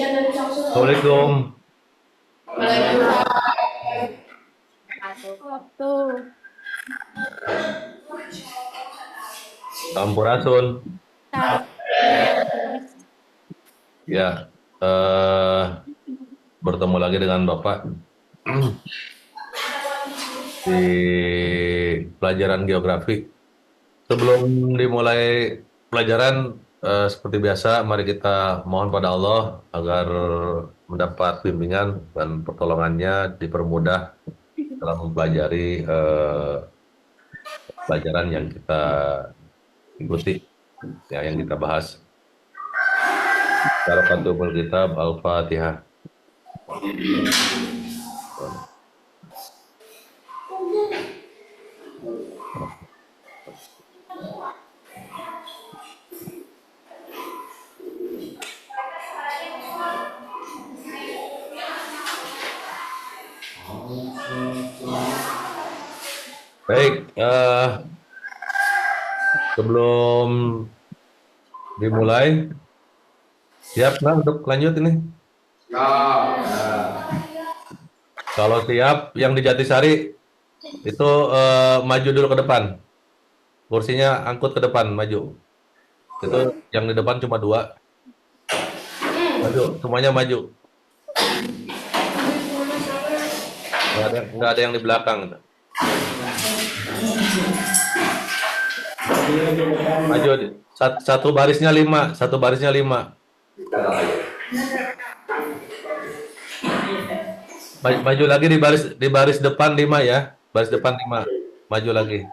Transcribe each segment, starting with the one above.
Assalamualaikum. Tuh. Sampurasun. Ya, bertemu lagi dengan Bapak di pelajaran geografi. Sebelum dimulai pelajaran, seperti biasa, mari kita mohon pada Allah agar mendapat bimbingan dan pertolongannya, dipermudah dalam mempelajari pelajaran yang kita ikuti, ya, yang kita bahas. Barokatul Kitab Al-Fatihah. Baik, sebelum dimulai, siap nah untuk lanjut ini? Kalau siap, yang di Jatisari itu maju dulu ke depan. Kursinya angkut ke depan, maju. Itu yang di depan cuma 2. Maju, semuanya maju. Nggak ada yang di belakang. Maju, satu barisnya 5, satu barisnya 5. Maju lagi di baris depan 5 ya. Baris depan 5. Maju lagi.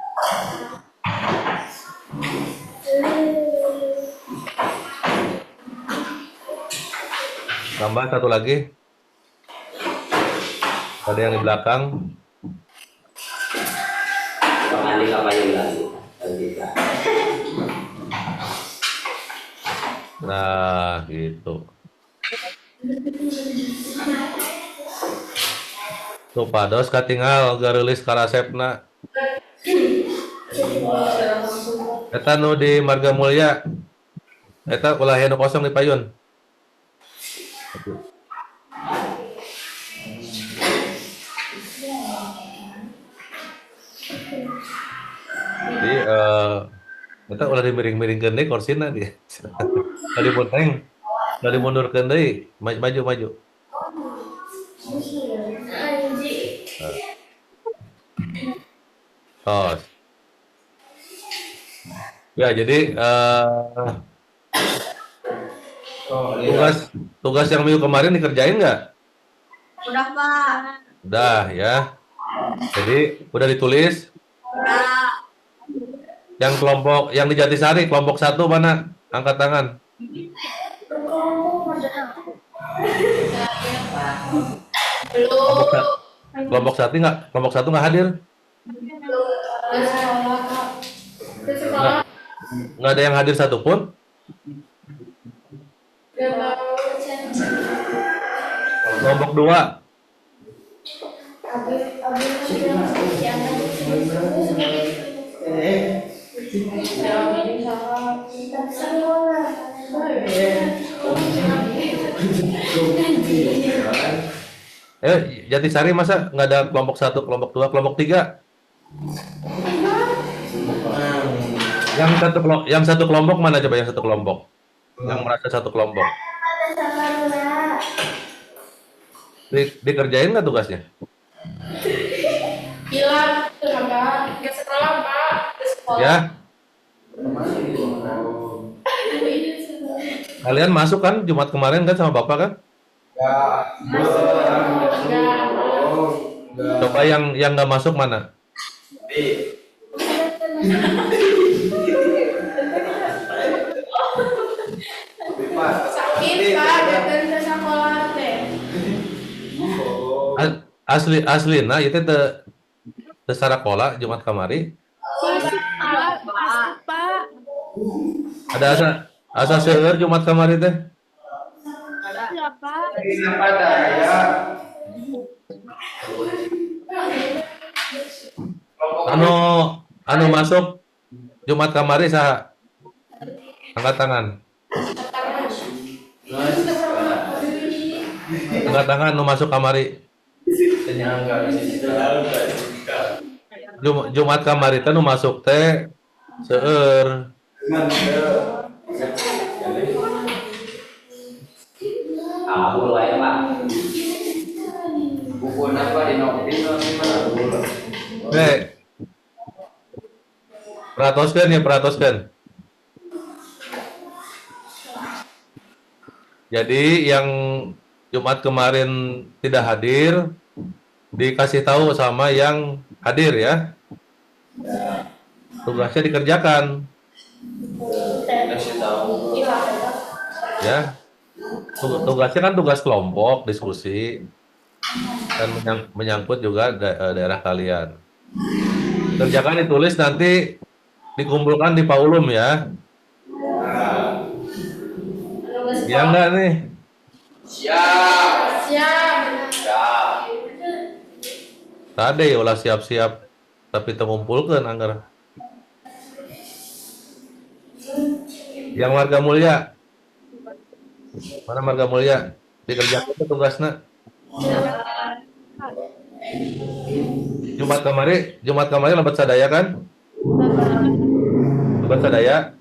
Tambah satu lagi. Ada yang di belakang. Nah, gitu. Tuh pados katinggal garelis karasepna. Eta nu di Marga Mulia. Eta ulah nu kosong di payun. Jadi eta ulah dimiring-miringkeun deui korsina dia. Tadi punteng, tadi mundurkeun deui, maju. Tos. Ya, jadi tugas yang minggu kemarin dikerjain nggak? Udah, Pak. Udah ya. Jadi udah ditulis. Udah. Yang kelompok yang di Jatisari kelompok 1 mana? Angkat tangan. Kelompok 1 nggak hadir? Nggak ada yang hadir satupun? Kelompok 2. Jatisari masa nggak ada kelompok 1, kelompok 2, kelompok 3? Yang satu kelompok mana coba yang satu kelompok? Yang merasa satu kelompok? Dikerjain nggak tugasnya? Hilang ke sekolah, Pak. Ke sekolah. Ya. Kalian masuk kan Jumat kemarin kan sama Bapak kan? Coba yang nggak masuk mana? Sakit, Pak. Datang ke sekolah teh. Asli nah itu teu sarakola Jumat kamari. Pak. Ada asa seueur Jumat kamari teh. Ya, Pak. Anu masuk Jumat kamari saha? Angkat tangan. Angkat tangan nu masuk kamari. Jumat kamari teh nu masuk teh seueur. Abul wae Pak. Buku apa di Peratoskeun ya, peratoskeun. Jadi yang Jumat kemarin tidak hadir dikasih tahu sama yang hadir ya. Tugasnya dikerjakan. Ya. Tugasnya kan tugas kelompok, diskusi dan menyangkut juga daerah kalian. Kerjakan ditulis nanti dikumpulkan di Paulum ya. Ya enggak nih? Siap. Tadi ulah siap-siap tapi tengumpulkan anggar. Yang Marga Mulia. Mana Marga Mulia? Dikerjakan itu tugasnya. Jumat kemarin lembat sadaya kan? Lembat sadaya.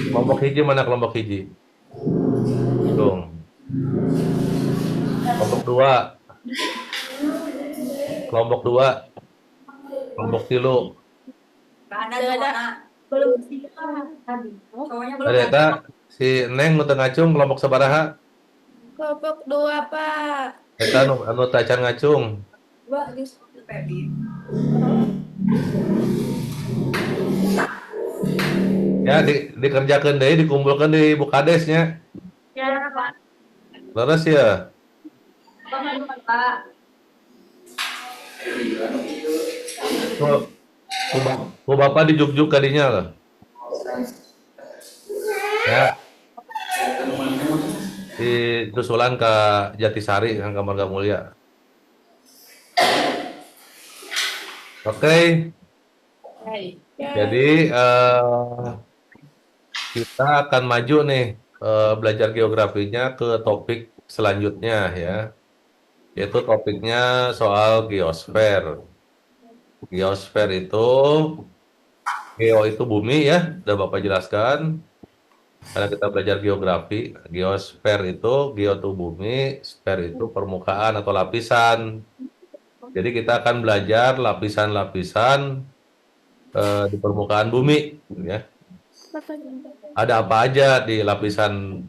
Kelompok hiji mana kelompok hiji? Dong. Kelompok 2. Kelompok 2. Kelompok 3. Belum Ada eta si Neng nu teu ngacung kelompok sabaraha? Kelompok 2, Pak. Eta anu teu acan ngacung. Ya dikerjakeun deui, dikumpulkeun di Bukadesnya. Ya, Pak. Leres ya. Pak. Ku Bapak dijuk-juk kadinya lah. Ya. Disusulan ke Jatisari yang ke Marga Mulia. Oke. Jadi kita akan maju nih belajar geografinya ke topik selanjutnya ya. Yaitu topiknya soal geosfer. Geosfer itu geo itu bumi ya, udah Bapak jelaskan. Karena kita belajar geografi, geosfer itu geo itu bumi, sfer itu permukaan atau lapisan. Jadi kita akan belajar lapisan-lapisan di permukaan bumi ya. Ada apa aja di lapisan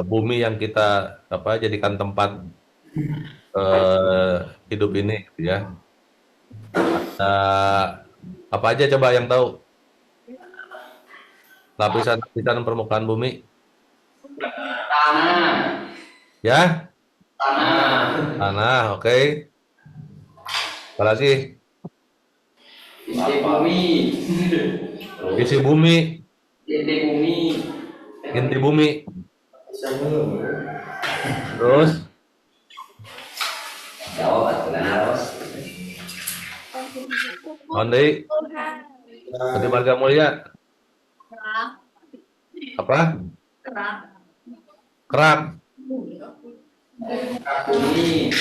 bumi yang kita jadikan tempat hidup ini gitu ya. Apa aja coba yang tahu? Lapisan permukaan bumi. Tanah. Ya? Tanah. Oke. Apalagi? Isi bumi. Isi bumi. Inti bumi. Inti bumi. Terus? Jawab terus. Ondei. Tadi Marga Mulia. Apa? Kerak. Bumi.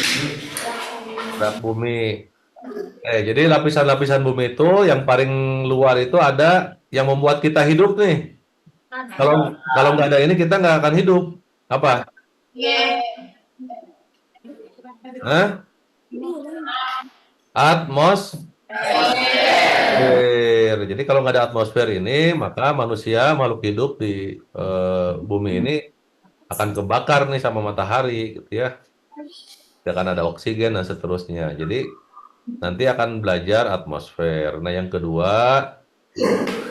Kerak bumi. Jadi lapisan-lapisan bumi itu yang paling luar itu ada yang membuat kita hidup nih. Kalau nggak ada ini kita nggak akan hidup. Apa? Hah? Atmosfer. Jadi kalau nggak ada atmosfer ini, maka manusia makhluk hidup di bumi ini akan kebakar nih sama matahari, gitu ya. Tidak akan ada oksigen dan seterusnya. Jadi nanti akan belajar atmosfer. Nah yang kedua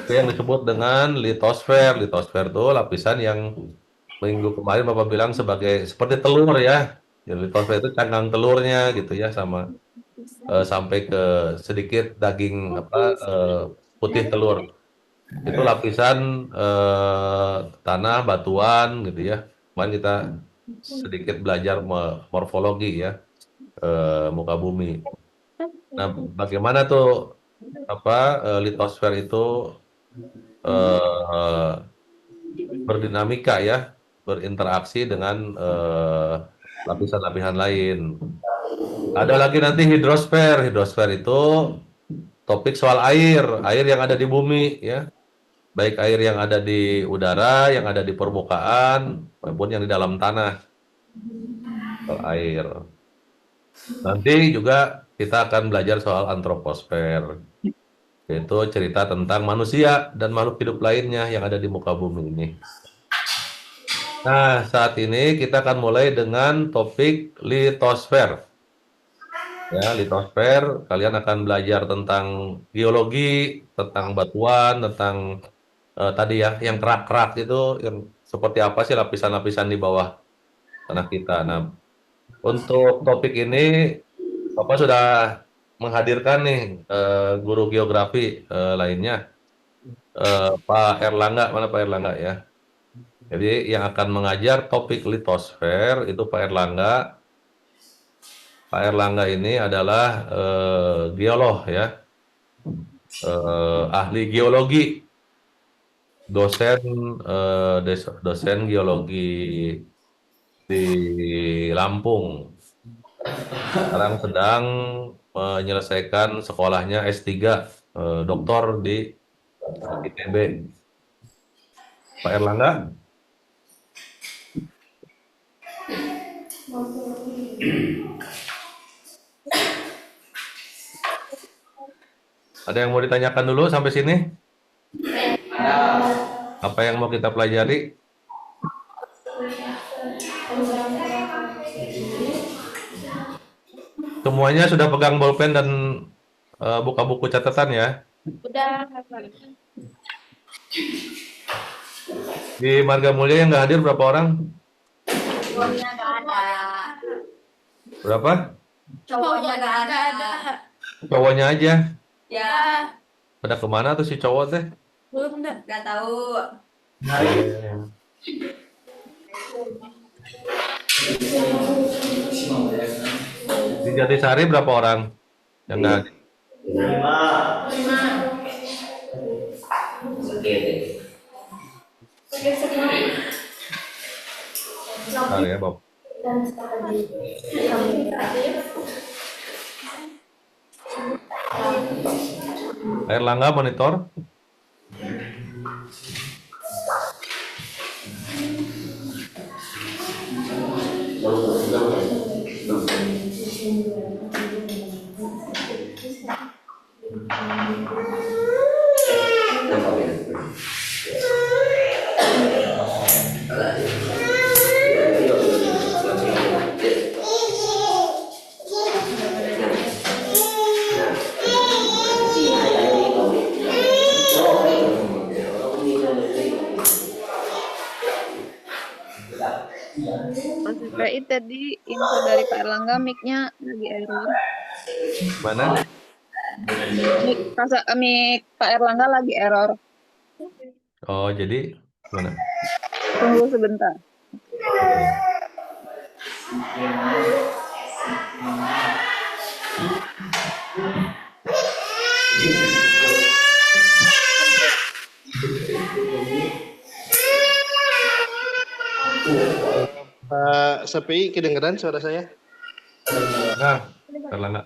itu yang disebut dengan litosfer. Litosfer itu lapisan yang minggu kemarin Bapak bilang seperti telur ya. Jadi litosfer itu cangkang telurnya gitu ya, sama sampai ke sedikit daging putih telur. Itu lapisan tanah batuan gitu ya. Kemarin kita sedikit belajar morfologi ya, muka bumi. Nah, bagaimana tuh litosfer itu berdinamika ya, berinteraksi dengan lapisan-lapisan lain. Ada lagi nanti hidrosfer. Hidrosfer itu topik soal air yang ada di bumi ya. Baik air yang ada di udara, yang ada di permukaan, maupun yang di dalam tanah. Soal air. Nanti juga kita akan belajar soal antroposfer, yaitu cerita tentang manusia dan makhluk hidup lainnya yang ada di muka bumi ini. Nah, saat ini kita akan mulai dengan topik litosfer. Ya, litosfer, kalian akan belajar tentang geologi, tentang batuan, tentang tadi ya, yang kerak-kerak itu, yang seperti apa sih lapisan-lapisan di bawah tanah kita. Nah, untuk topik ini, Bapak sudah menghadirkan nih guru geografi lainnya, Pak Erlangga, mana Pak Erlangga ya? Jadi yang akan mengajar topik litosfer itu Pak Erlangga. Pak Erlangga ini adalah geolog ya, ahli geologi, dosen dosen geologi di Lampung. Sekarang sedang menyelesaikan sekolahnya S3 doktor di ITB. Pak Erlangga, ada yang mau ditanyakan dulu sampai sini? Apa yang mau kita pelajari? Semuanya sudah pegang bolpen dan buka buku catatan ya. Udah. Di Marga Mulia yang nggak hadir berapa orang? Cowoknya nggak ada. Berapa? Cowoknya nggak ada. Cowoknya aja. Ya, Pada kemana tuh si cowok teh? belum dah. Nggak tahu. Di Jatisari berapa orang yang nggak hadir? 5. Bentar ya, Bob. Erlangga monitor. Mas PI tadi info dari Pak Erlangga mic-nya lagi error. Mana? Mic Pak Erlangga lagi error. Oh, jadi mana? Tunggu sebentar. Pak Sapi, kedengeran suara saya? Nah, Erlangga.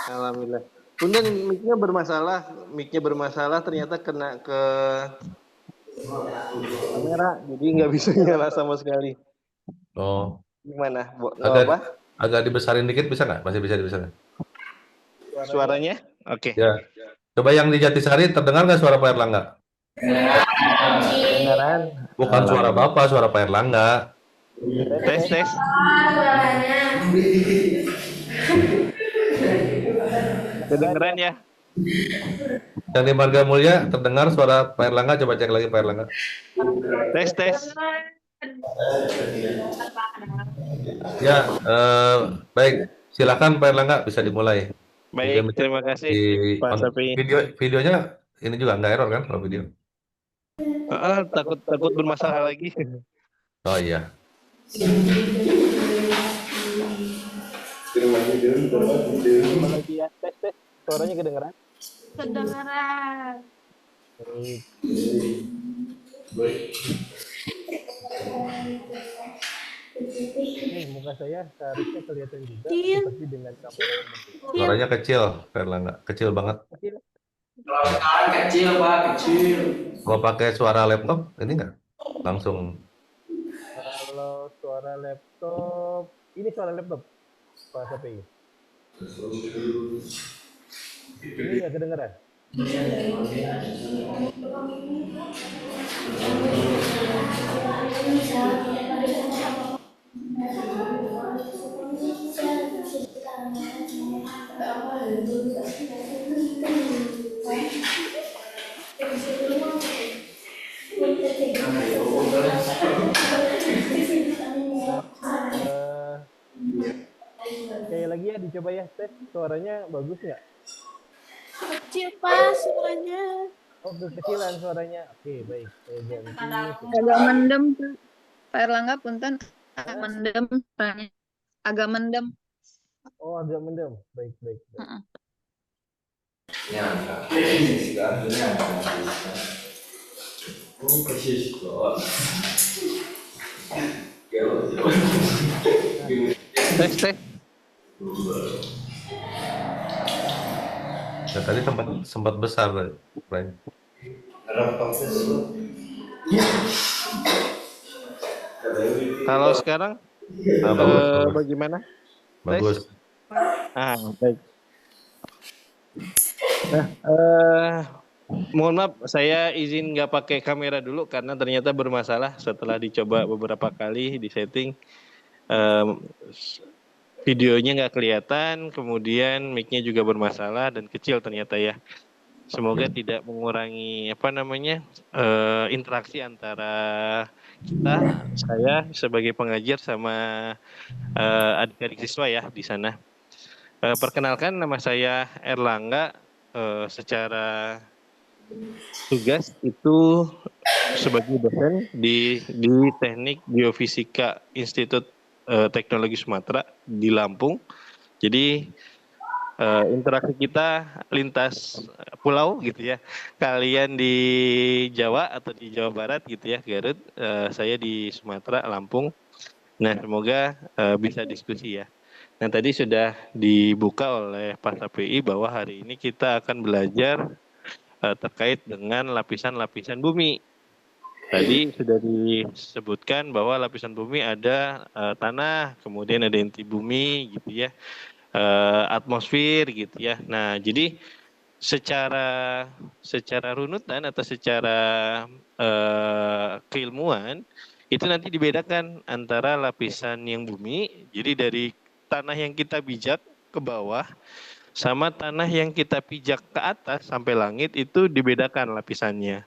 Alhamdulillah. Punten mic-nya bermasalah ternyata kena ke kamera, jadi nggak bisa nyala sama sekali. Oh, Gimana? Nggak apa? agak dibesarin dikit bisa nggak? Masih bisa dibesarkan? Suaranya? Oke. Ya. Coba yang di Jatisari terdengar nggak suara Pak Erlangga? Kedengeran? Bukan suara Bapak, suara Pak Erlangga. Tes. Kedengeran ya? Yang di Marga Mulia terdengar suara Pak Erlangga, coba cek lagi Pak Erlangga. Tes. Ya, baik. Silakan Pak Erlangga, bisa dimulai. Baik, terima kasih Pak Sapi. Videonya ini juga nggak error kan kalau video? Takut bermasalah lagi. Oh iya. Tes. Suaranya kedengeran? Kedengeran. Mungkin muka saya seharusnya kelihatan juga, Kecil. tapi dengan kamera yang mendukung. Suaranya kecil, Pak Erlangga. Kecil banget. Kecil. Kalau sekarang kecil Pak, kecil. Kalau pakai suara laptop, ini nggak? Langsung. Kalau suara laptop, ini suara laptop, Pak Sapi. Ini nggak kedengeran? Kayak lagi ya, dicoba ya, tes suaranya bagus nggak? Kecil Pak suaranya. Oh, kekecilan suaranya. Oke, baik. Saya ganti. Agak mendem tuh. Pak Erlangga punten agak mendem suaranya. Agak mendem. Oh, agak mendem. Baik, baik. baik. Heeh. Tes. Nah, tadi sempat besar, Brian. Kalau sekarang Ah, bagus. bagaimana? Bagus. Baik. Nah, mohon maaf, saya izin nggak pakai kamera dulu karena ternyata bermasalah setelah dicoba beberapa kali di setting. Videonya nggak kelihatan, kemudian mic-nya juga bermasalah dan kecil ternyata ya. Semoga tidak mengurangi interaksi antara saya sebagai pengajar sama adik-adik siswa ya di sana. Perkenalkan, nama saya Erlangga. Secara tugas itu sebagai dosen di Teknik Geofisika Institut Teknologi Sumatera di Lampung. Jadi interaksi kita lintas pulau gitu ya. Kalian di Jawa atau di Jawa Barat gitu ya, Garut. Saya di Sumatera, Lampung. Nah, semoga bisa diskusi ya. Nah, tadi sudah dibuka oleh Pak KPI bahwa hari ini kita akan belajar terkait dengan lapisan-lapisan bumi. Tadi sudah disebutkan bahwa lapisan bumi ada tanah, kemudian ada inti bumi gitu ya, atmosfer gitu ya. Nah, jadi secara runutan atau secara keilmuan itu nanti dibedakan antara lapisan yang bumi, jadi dari tanah yang kita pijak ke bawah sama tanah yang kita pijak ke atas sampai langit itu dibedakan lapisannya.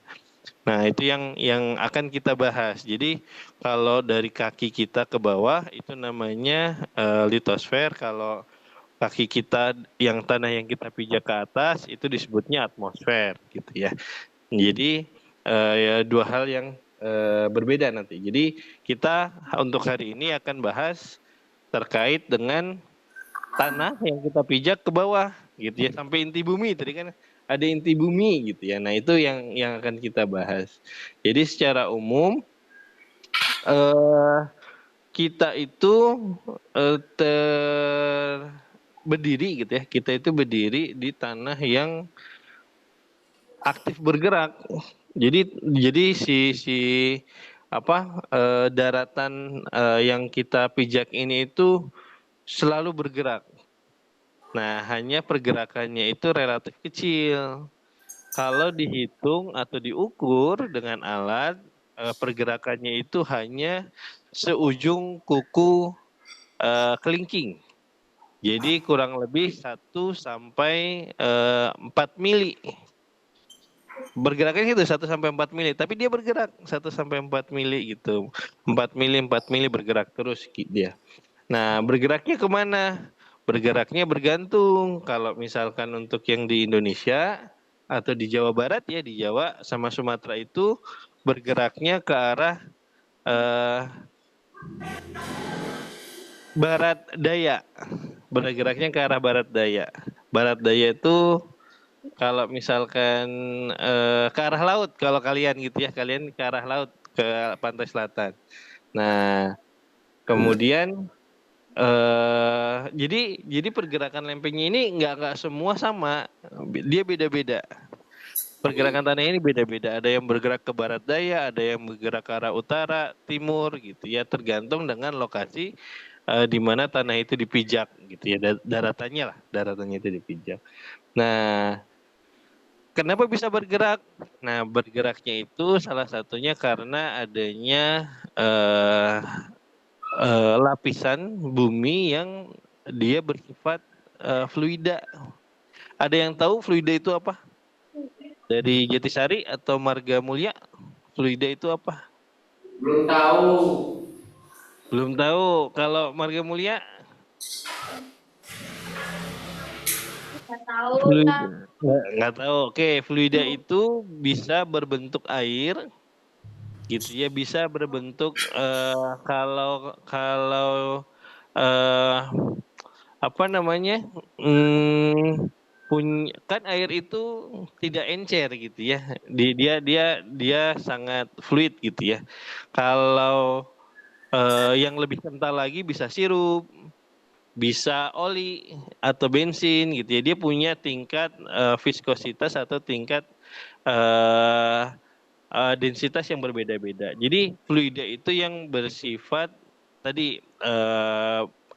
Nah, itu yang akan kita bahas. Jadi kalau dari kaki kita ke bawah itu namanya litosfer, kalau kaki kita yang tanah yang kita pijak ke atas itu disebutnya atmosfer gitu ya. Jadi ya, dua hal yang berbeda nanti. Jadi kita untuk hari ini akan bahas terkait dengan tanah yang kita pijak ke bawah gitu ya, sampai inti bumi. Tadi kan ada inti bumi gitu ya. Nah, itu yang akan kita bahas. Jadi secara umum kita itu berdiri gitu ya. Kita itu berdiri di tanah yang aktif bergerak. Jadi daratan yang kita pijak ini itu selalu bergerak. Nah, hanya pergerakannya itu relatif kecil. Kalau dihitung atau diukur dengan alat, pergerakannya itu hanya seujung kuku kelingking. Jadi kurang lebih 1 sampai 4 mili. Bergeraknya itu 1 sampai 4 mili, tapi dia bergerak 1 sampai 4 mili gitu. 4 mili bergerak terus dia. Nah, bergeraknya kemana? Bergeraknya bergantung. Kalau misalkan untuk yang di Indonesia atau di Jawa Barat ya, di Jawa sama Sumatera itu bergeraknya ke arah barat daya. Bergeraknya ke arah barat daya. Barat daya itu kalau misalkan ke arah laut, kalau kalian gitu ya, kalian ke arah laut, ke pantai selatan. Nah, kemudian jadi pergerakan lempengnya ini nggak semua sama, dia beda-beda. Pergerakan tanah ini beda-beda. Ada yang bergerak ke barat daya, ada yang bergerak ke arah utara, timur, gitu ya. Tergantung dengan lokasi di mana tanah itu dipijak, gitu ya. Daratannya itu dipijak. Nah, kenapa bisa bergerak? Nah, bergeraknya itu salah satunya karena adanya lapisan bumi yang dia bersifat fluida. Ada yang tahu fluida itu apa? Dari Jatisari atau Marga Mulia, fluida itu apa? Belum tahu. Belum tahu. Kalau Marga Mulia, Nggak tahu, fluida Kak. nggak tahu. Oke, fluida itu bisa berbentuk air, gitu ya. Bisa berbentuk kalau kalau eh, apa namanya? Punya kan air itu tidak encer gitu ya. Dia sangat fluid gitu ya. Kalau yang lebih kental lagi bisa sirup, bisa oli atau bensin gitu ya. Dia punya tingkat viskositas atau tingkat eh, densitas yang berbeda-beda. Jadi fluida itu yang bersifat tadi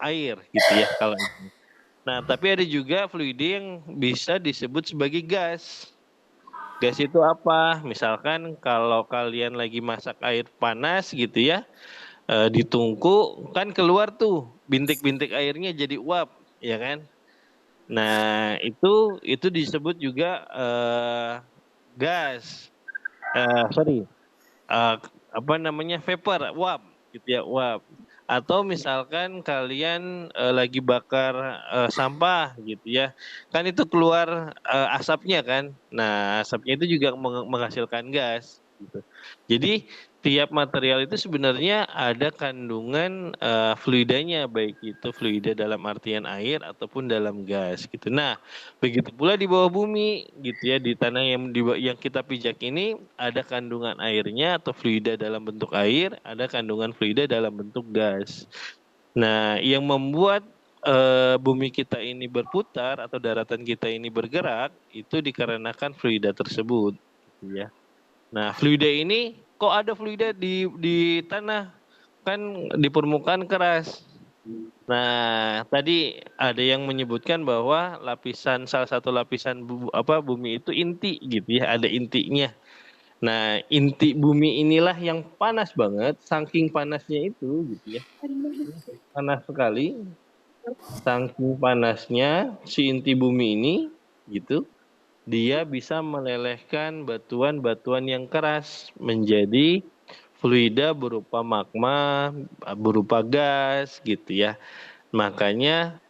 air gitu ya kalau itu. Nah, tapi ada juga fluida yang bisa disebut sebagai gas. Gas itu apa? Misalkan kalau kalian lagi masak air panas gitu ya, ditungku kan keluar tuh bintik-bintik airnya jadi uap, ya kan? Nah, itu disebut juga gas. Sorry, eh, apa namanya vapor, uap, gitu ya, uap. Atau misalkan kalian lagi bakar sampah, gitu ya, kan itu keluar asapnya kan. Nah, asapnya itu juga menghasilkan gas. Gitu. Jadi tiap material itu sebenarnya ada kandungan fluidanya, baik itu fluida dalam artian air ataupun dalam gas. Gitu. Nah, begitu pula di bawah bumi, gitu ya, di tanah yang kita pijak ini ada kandungan airnya atau fluida dalam bentuk air, ada kandungan fluida dalam bentuk gas. Nah, yang membuat bumi kita ini berputar atau daratan kita ini bergerak itu dikarenakan fluida tersebut, gitu ya. Nah, fluida ini kok ada fluida di tanah, kan di permukaan keras. Nah, tadi ada yang menyebutkan bahwa salah satu lapisan bumi itu inti gitu ya, ada intinya. Nah, inti bumi inilah yang panas banget, saking panasnya itu gitu ya. Panas sekali, saking panasnya si inti bumi ini gitu, dia bisa melelehkan batuan-batuan yang keras menjadi fluida berupa magma, berupa gas gitu ya. Makanya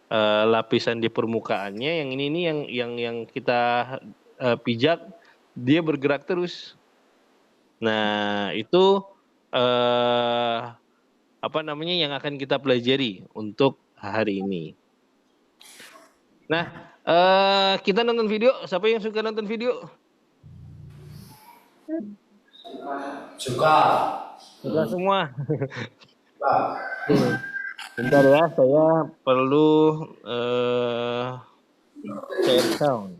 lapisan di permukaannya yang ini nih yang kita pijak dia bergerak terus. Nah, itu apa namanya yang akan kita pelajari untuk hari ini. Nah, kita nonton video. Siapa yang suka nonton video? Suka. Suka semua. Suka. Bentar ya, saya perlu share sound.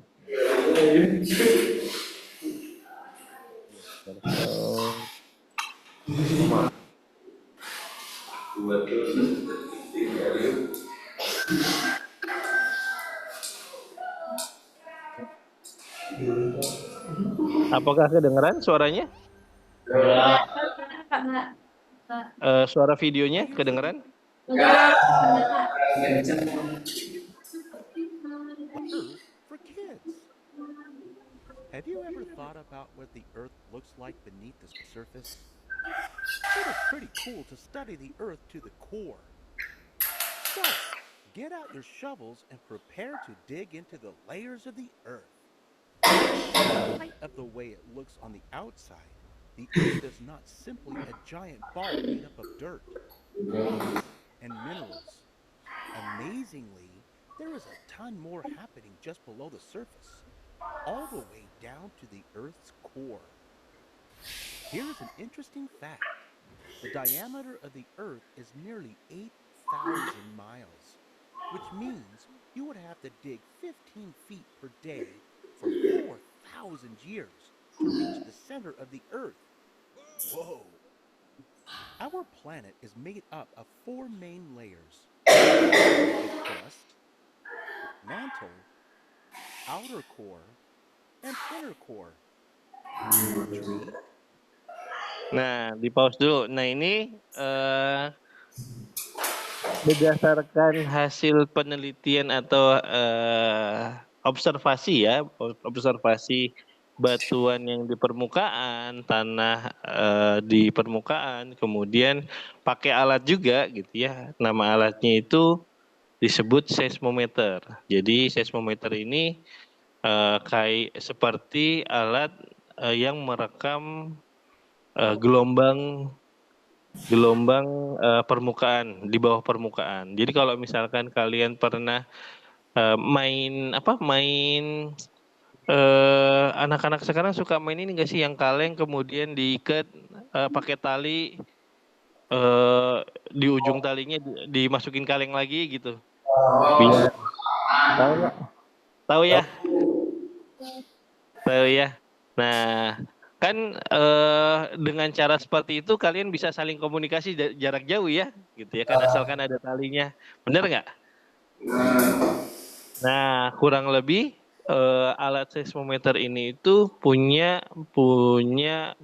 Apakah kedengeran suaranya? Suara videonya kedengeran? For kids. Have you ever thought about what the Earth looks like beneath the surface? It is pretty cool to study the Earth to the core. So, get out your shovels and prepare to dig into the layers of the Earth. In spite of the way it looks on the outside, the Earth is not simply a giant ball made up of dirt, rocks, and minerals. Amazingly, there is a ton more happening just below the surface, all the way down to the Earth's core. Here is an interesting fact. The diameter of the Earth is nearly 8 miles, which means you would have to dig 15 feet per day for 4,000 years to reach the center of the Earth. Whoa! Our planet is made up of 4 main layers: the crust, mantle, outer core, and inner core. Tree? Nah, di pause dulu. Nah, ini berdasarkan hasil penelitian atau observasi ya, observasi batuan yang di permukaan, tanah di permukaan, kemudian pakai alat juga gitu ya. Nama alatnya itu disebut seismometer. Jadi seismometer ini kayak seperti alat yang merekam gelombang permukaan di bawah permukaan. Jadi kalau misalkan kalian pernah main anak-anak sekarang suka main ini nggak sih yang kaleng kemudian diikat pakai tali di ujung talinya dimasukin kaleng lagi gitu. Biar tahu nggak? Tahu ya? Tahu ya. Nah, kan dengan cara seperti itu kalian bisa saling komunikasi jarak jauh ya, gitu ya kan asalkan ada talinya, bener nggak? Nah, kurang lebih alat seismometer ini itu punya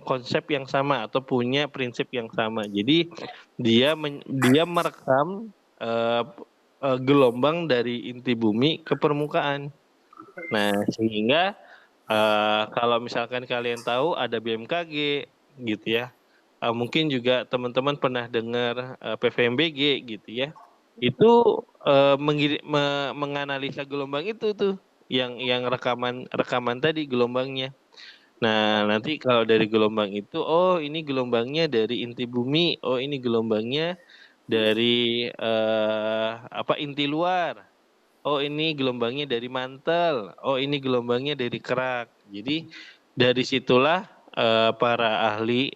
konsep yang sama atau punya prinsip yang sama. Jadi dia merekam gelombang dari inti bumi ke permukaan. Nah, sehingga kalau misalkan kalian tahu ada BMKG gitu ya, mungkin juga teman-teman pernah dengar PVMBG gitu ya, itu menganalisa gelombang itu tuh, yang rekaman tadi gelombangnya. Nah, nanti kalau dari gelombang itu, oh ini gelombangnya dari inti bumi, oh ini gelombangnya dari inti luar. Oh ini gelombangnya dari mantel, oh ini gelombangnya dari kerak. Jadi dari situlah para ahli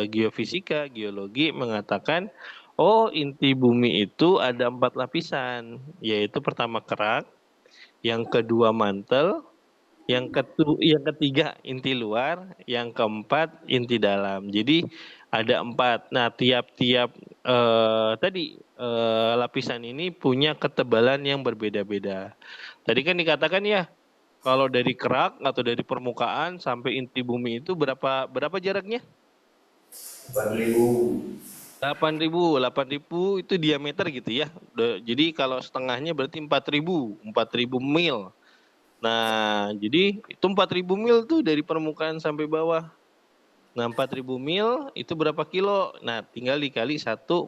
geofisika, geologi mengatakan, oh inti bumi itu ada 4 lapisan, yaitu pertama kerak, yang kedua mantel, yang ketiga inti luar, yang keempat inti dalam. Jadi ada 4. Nah tiap-tiap lapisan ini punya ketebalan yang berbeda-beda. Tadi kan dikatakan ya, kalau dari kerak atau dari permukaan sampai inti bumi itu berapa jaraknya? 8.000 itu diameter gitu ya. Jadi kalau setengahnya berarti 4.000 mil. Nah, jadi itu 4.000 mil tuh dari permukaan sampai bawah. Nah, 4.000 mil itu berapa kilo? Nah, tinggal dikali 1,3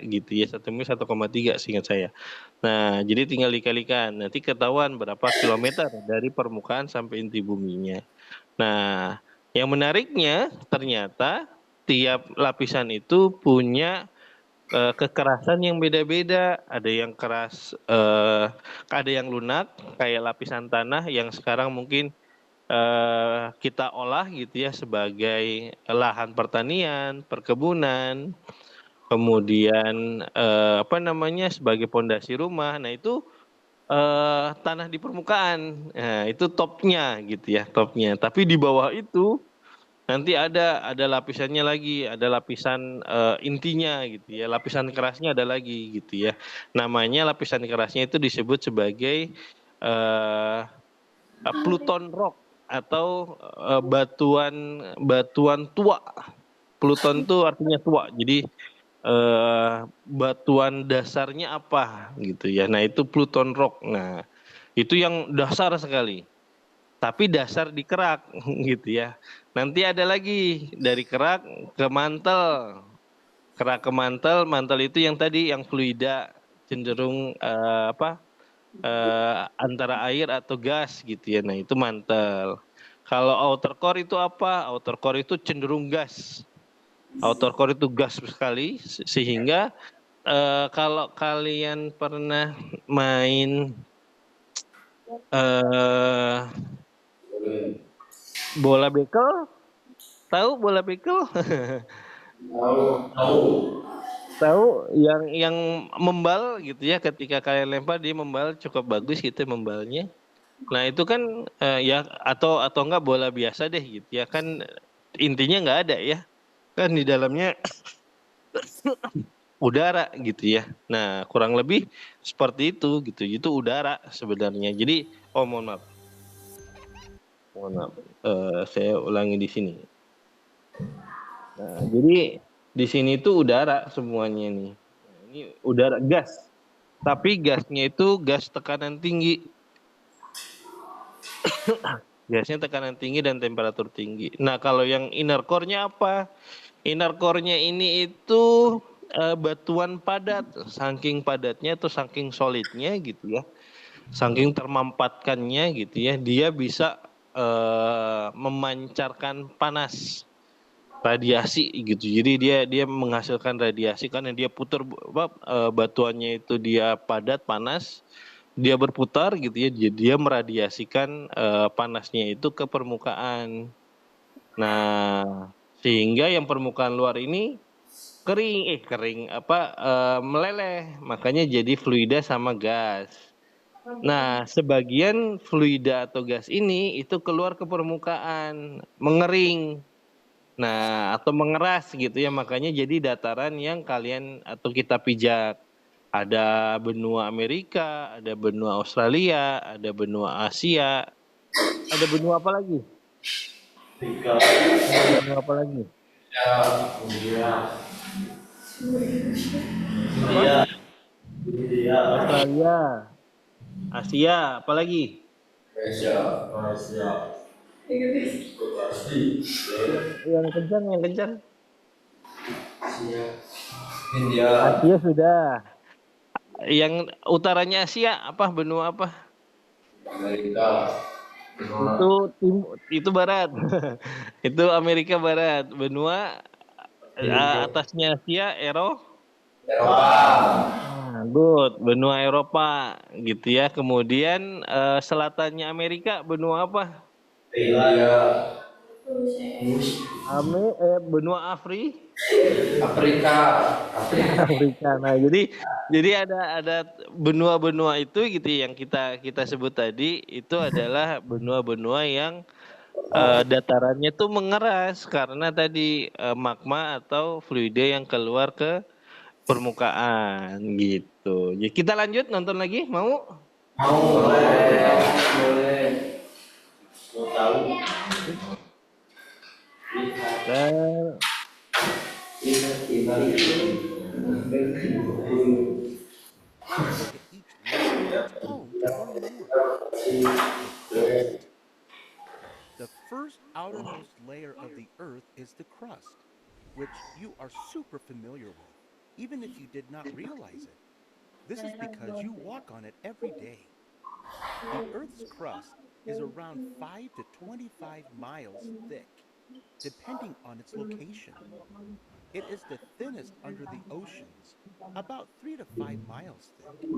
gitu ya. 1 mil 1,3 seingat saya. Nah, jadi tinggal dikalikan. Nanti ketahuan berapa kilometer dari permukaan sampai inti buminya. Nah, yang menariknya ternyata tiap lapisan itu punya kekerasan yang beda-beda. Ada yang keras, ada yang lunak kayak lapisan tanah yang sekarang mungkin kita olah gitu ya sebagai lahan pertanian, perkebunan, kemudian sebagai pondasi rumah. Nah itu tanah di permukaan, nah, itu topnya gitu ya, topnya. Tapi di bawah itu nanti ada lapisannya lagi, ada lapisan intinya gitu ya, lapisan kerasnya ada lagi gitu ya. Namanya lapisan kerasnya itu disebut sebagai Pluton Rock atau batuan tua. Pluton itu artinya tua. Jadi batuan dasarnya apa gitu ya. Nah, itu Pluton Rock. Nah, itu yang dasar sekali. Tapi dasar di kerak gitu ya. Nanti ada lagi dari kerak ke mantel. Kerak ke mantel, mantel itu yang tadi yang fluida, cenderung antara air atau gas gitu ya. Nah, itu mantel. Kalau outer core itu apa? Outer core itu cenderung gas. Outer core itu gas sekali sehingga kalau kalian pernah main bola bekel, tahu bola bekel? Tahu. tahu yang membal gitu ya, ketika kalian lempar dia membal cukup bagus gitu membalnya. Nah itu kan ya atau enggak bola biasa deh gitu ya kan, intinya nggak ada ya kan di dalamnya udara gitu ya. Nah kurang lebih seperti itu gitu, itu udara sebenarnya. Jadi mohon maaf, saya ulangi di sini. Nah jadi di sini tuh udara semuanya nih. Nah, ini udara gas, tapi gasnya itu gas tekanan tinggi. Gasnya tekanan tinggi dan temperatur tinggi. Nah, kalau yang inner core-nya apa? Inner core-nya ini itu batuan padat, saking padatnya atau saking solidnya gitu ya. Saking termampatkannya gitu ya, dia bisa memancarkan panas, radiasi gitu. Jadi dia menghasilkan radiasi karena dia putar batuannya itu dia padat, panas, dia berputar gitu ya, dia meradiasikan panasnya itu ke permukaan. Nah, sehingga yang permukaan luar ini meleleh, makanya jadi fluida sama gas. Nah, sebagian fluida atau gas ini itu keluar ke permukaan, mengering. Nah, atau mengeras gitu ya, makanya jadi dataran yang kalian atau kita pijak. Ada benua Amerika, ada benua Australia, ada benua Asia, ada benua apa lagi? Ada benua apa lagi? Australia, Asia, apa lagi? Yang kencang. India, Asia sudah. Yang utaranya Asia apa? Benua apa? Amerika, Itu barat. Itu Amerika Barat. Benua atasnya Asia, Eropa, good. Benua Eropa gitu ya. Kemudian selatannya Amerika benua apa? India, Benua Afrika. Nah, jadi ada benua-benua itu gitu yang kita sebut tadi itu adalah benua-benua yang datarannya tuh mengeras karena tadi magma atau fluida yang keluar ke permukaan gitu. Jadi kita lanjut nonton lagi, mau? boleh. Mau tahu? Dan Look at each layer of its home to learn more. The first outermost layer of the Earth is the crust, which you are super familiar with, even if you did not realize it. This is because you walk on it every day. The Earth's crust is around 5 to 25 miles thick, depending on its location. It is the thinnest under the oceans, about 3 to 5 miles thick,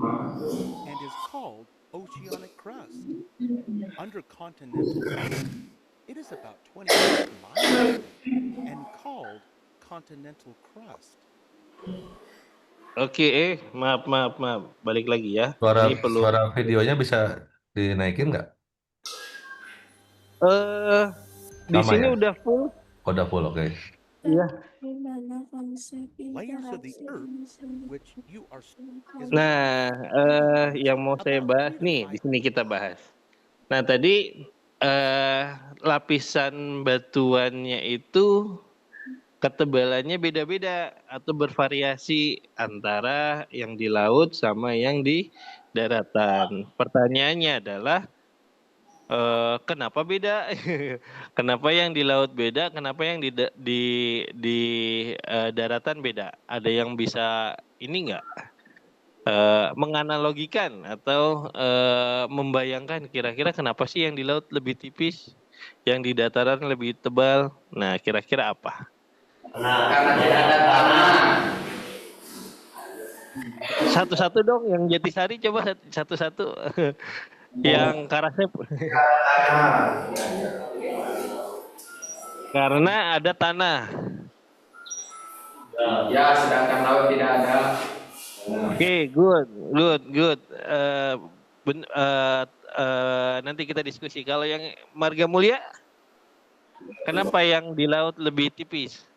and is called oceanic crust. Under continental crust, it is about 25 miles thick and called continental crust. Oke, maaf, balik lagi ya. Suara Ini perlu videonya bisa dinaikin nggak? di Sama sini ya? udah full. Oh, udah full, oke. Iya. Layers of the Earth, which you are is Nah, yang mau saya bahas nih, di sini kita bahas. Nah, tadi lapisan batuannya itu ketebalannya beda-beda atau bervariasi antara yang di laut sama yang di daratan. Pertanyaannya adalah kenapa beda? Kenapa yang di laut beda? Kenapa yang di daratan beda? Ada yang bisa ini nggak? Menganalogikan atau membayangkan kira-kira kenapa sih yang di laut lebih tipis, yang di dataran lebih tebal? Nah, kira-kira apa? Karena tidak ada tanah. Satu-satu dong, yang Jatisari coba satu-satu. Yang Karasep. Tanah. Karena ada tanah. Ya, sedangkan laut tidak ada. Oke, good. Nanti kita diskusi. Kalau yang marga mulia, kenapa yang di laut lebih tipis?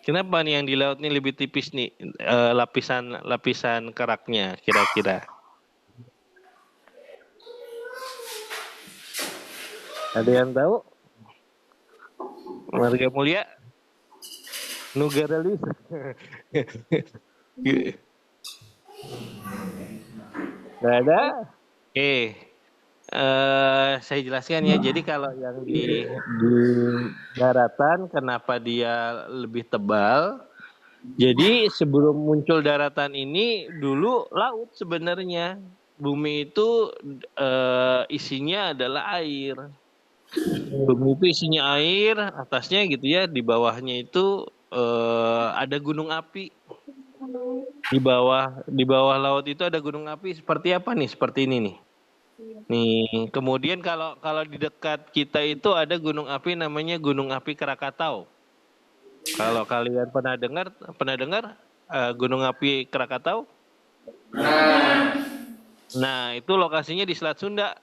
Kenapa nih yang di laut nih lebih tipis nih lapisan keraknya kira-kira? Ada yang tahu? Marga mulia? Nugaralis. Nggak ada? Oke. Saya jelaskan ya. Jadi kalau yang di daratan, kenapa dia lebih tebal? Jadi sebelum muncul daratan ini dulu laut sebenarnya. Bumi itu isinya adalah air. Bumi itu isinya air, atasnya gitu ya, di bawahnya itu ada gunung api. Di bawah laut itu ada gunung api seperti apa nih? Seperti ini nih. Nih, kemudian kalau di dekat kita itu ada gunung api namanya Gunung Api Krakatau. Kalau kalian pernah dengar Gunung Api Krakatau? Nah, itu lokasinya di Selat Sunda.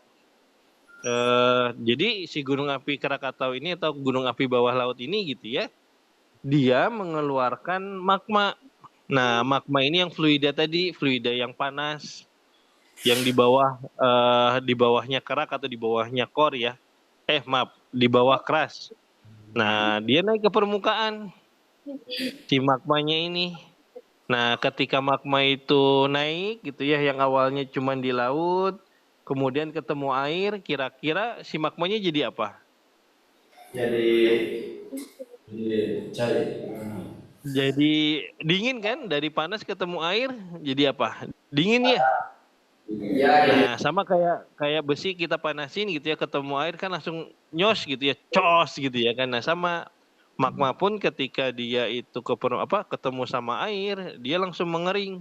Jadi si Gunung Api Krakatau ini atau gunung api bawah laut ini gitu ya, dia mengeluarkan magma. Nah, magma ini yang fluida tadi, fluida yang panas, yang di bawahnya kerak atau di bawahnya core ya. Di bawah keras. Nah, dia naik ke permukaan si magmanya ini. Nah, ketika magma itu naik gitu ya, yang awalnya cuma di laut, kemudian ketemu air, kira-kira si magmanya jadi apa? Jadi cari. Jadi dingin kan? Dari panas ketemu air, jadi apa? Dingin ya? Ya, Nah, sama kayak besi kita panasin gitu ya, ketemu air kan langsung nyos gitu ya, cos gitu ya kan. Nah, sama magma pun ketika dia itu ketemu sama air, dia langsung mengering.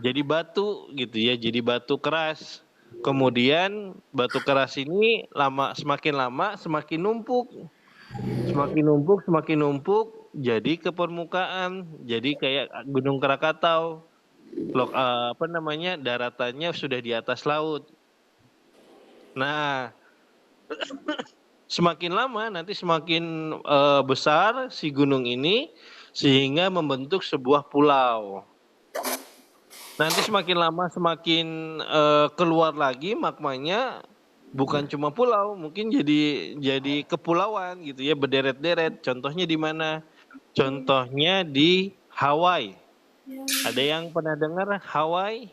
Jadi batu gitu ya, jadi batu keras. Kemudian batu keras ini semakin lama semakin numpuk. Semakin numpuk jadi ke permukaan. Jadi kayak Gunung Krakatau. Daratannya sudah di atas laut. Nah, semakin lama nanti semakin besar si gunung ini sehingga membentuk sebuah pulau. Nanti semakin lama semakin keluar lagi magmanya, bukan cuma pulau, mungkin jadi kepulauan gitu ya, berderet-deret. Contohnya di mana? Contohnya di Hawaii. Ada yang pernah dengar Hawaii?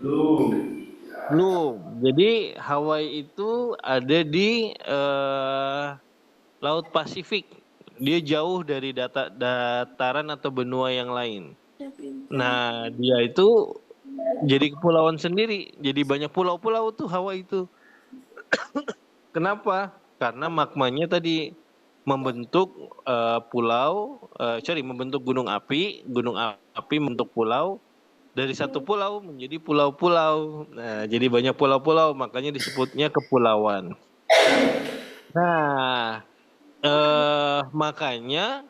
Belum. Jadi Hawaii itu ada di Laut Pasifik. Dia jauh dari dataran atau benua yang lain. Nah, dia itu jadi kepulauan sendiri. Jadi banyak pulau-pulau tuh Hawaii itu. Kenapa? Karena magmanya tadi membentuk membentuk gunung api membentuk pulau, dari satu pulau menjadi pulau-pulau. Nah, jadi banyak pulau-pulau, makanya disebutnya kepulauan. Nah, makanya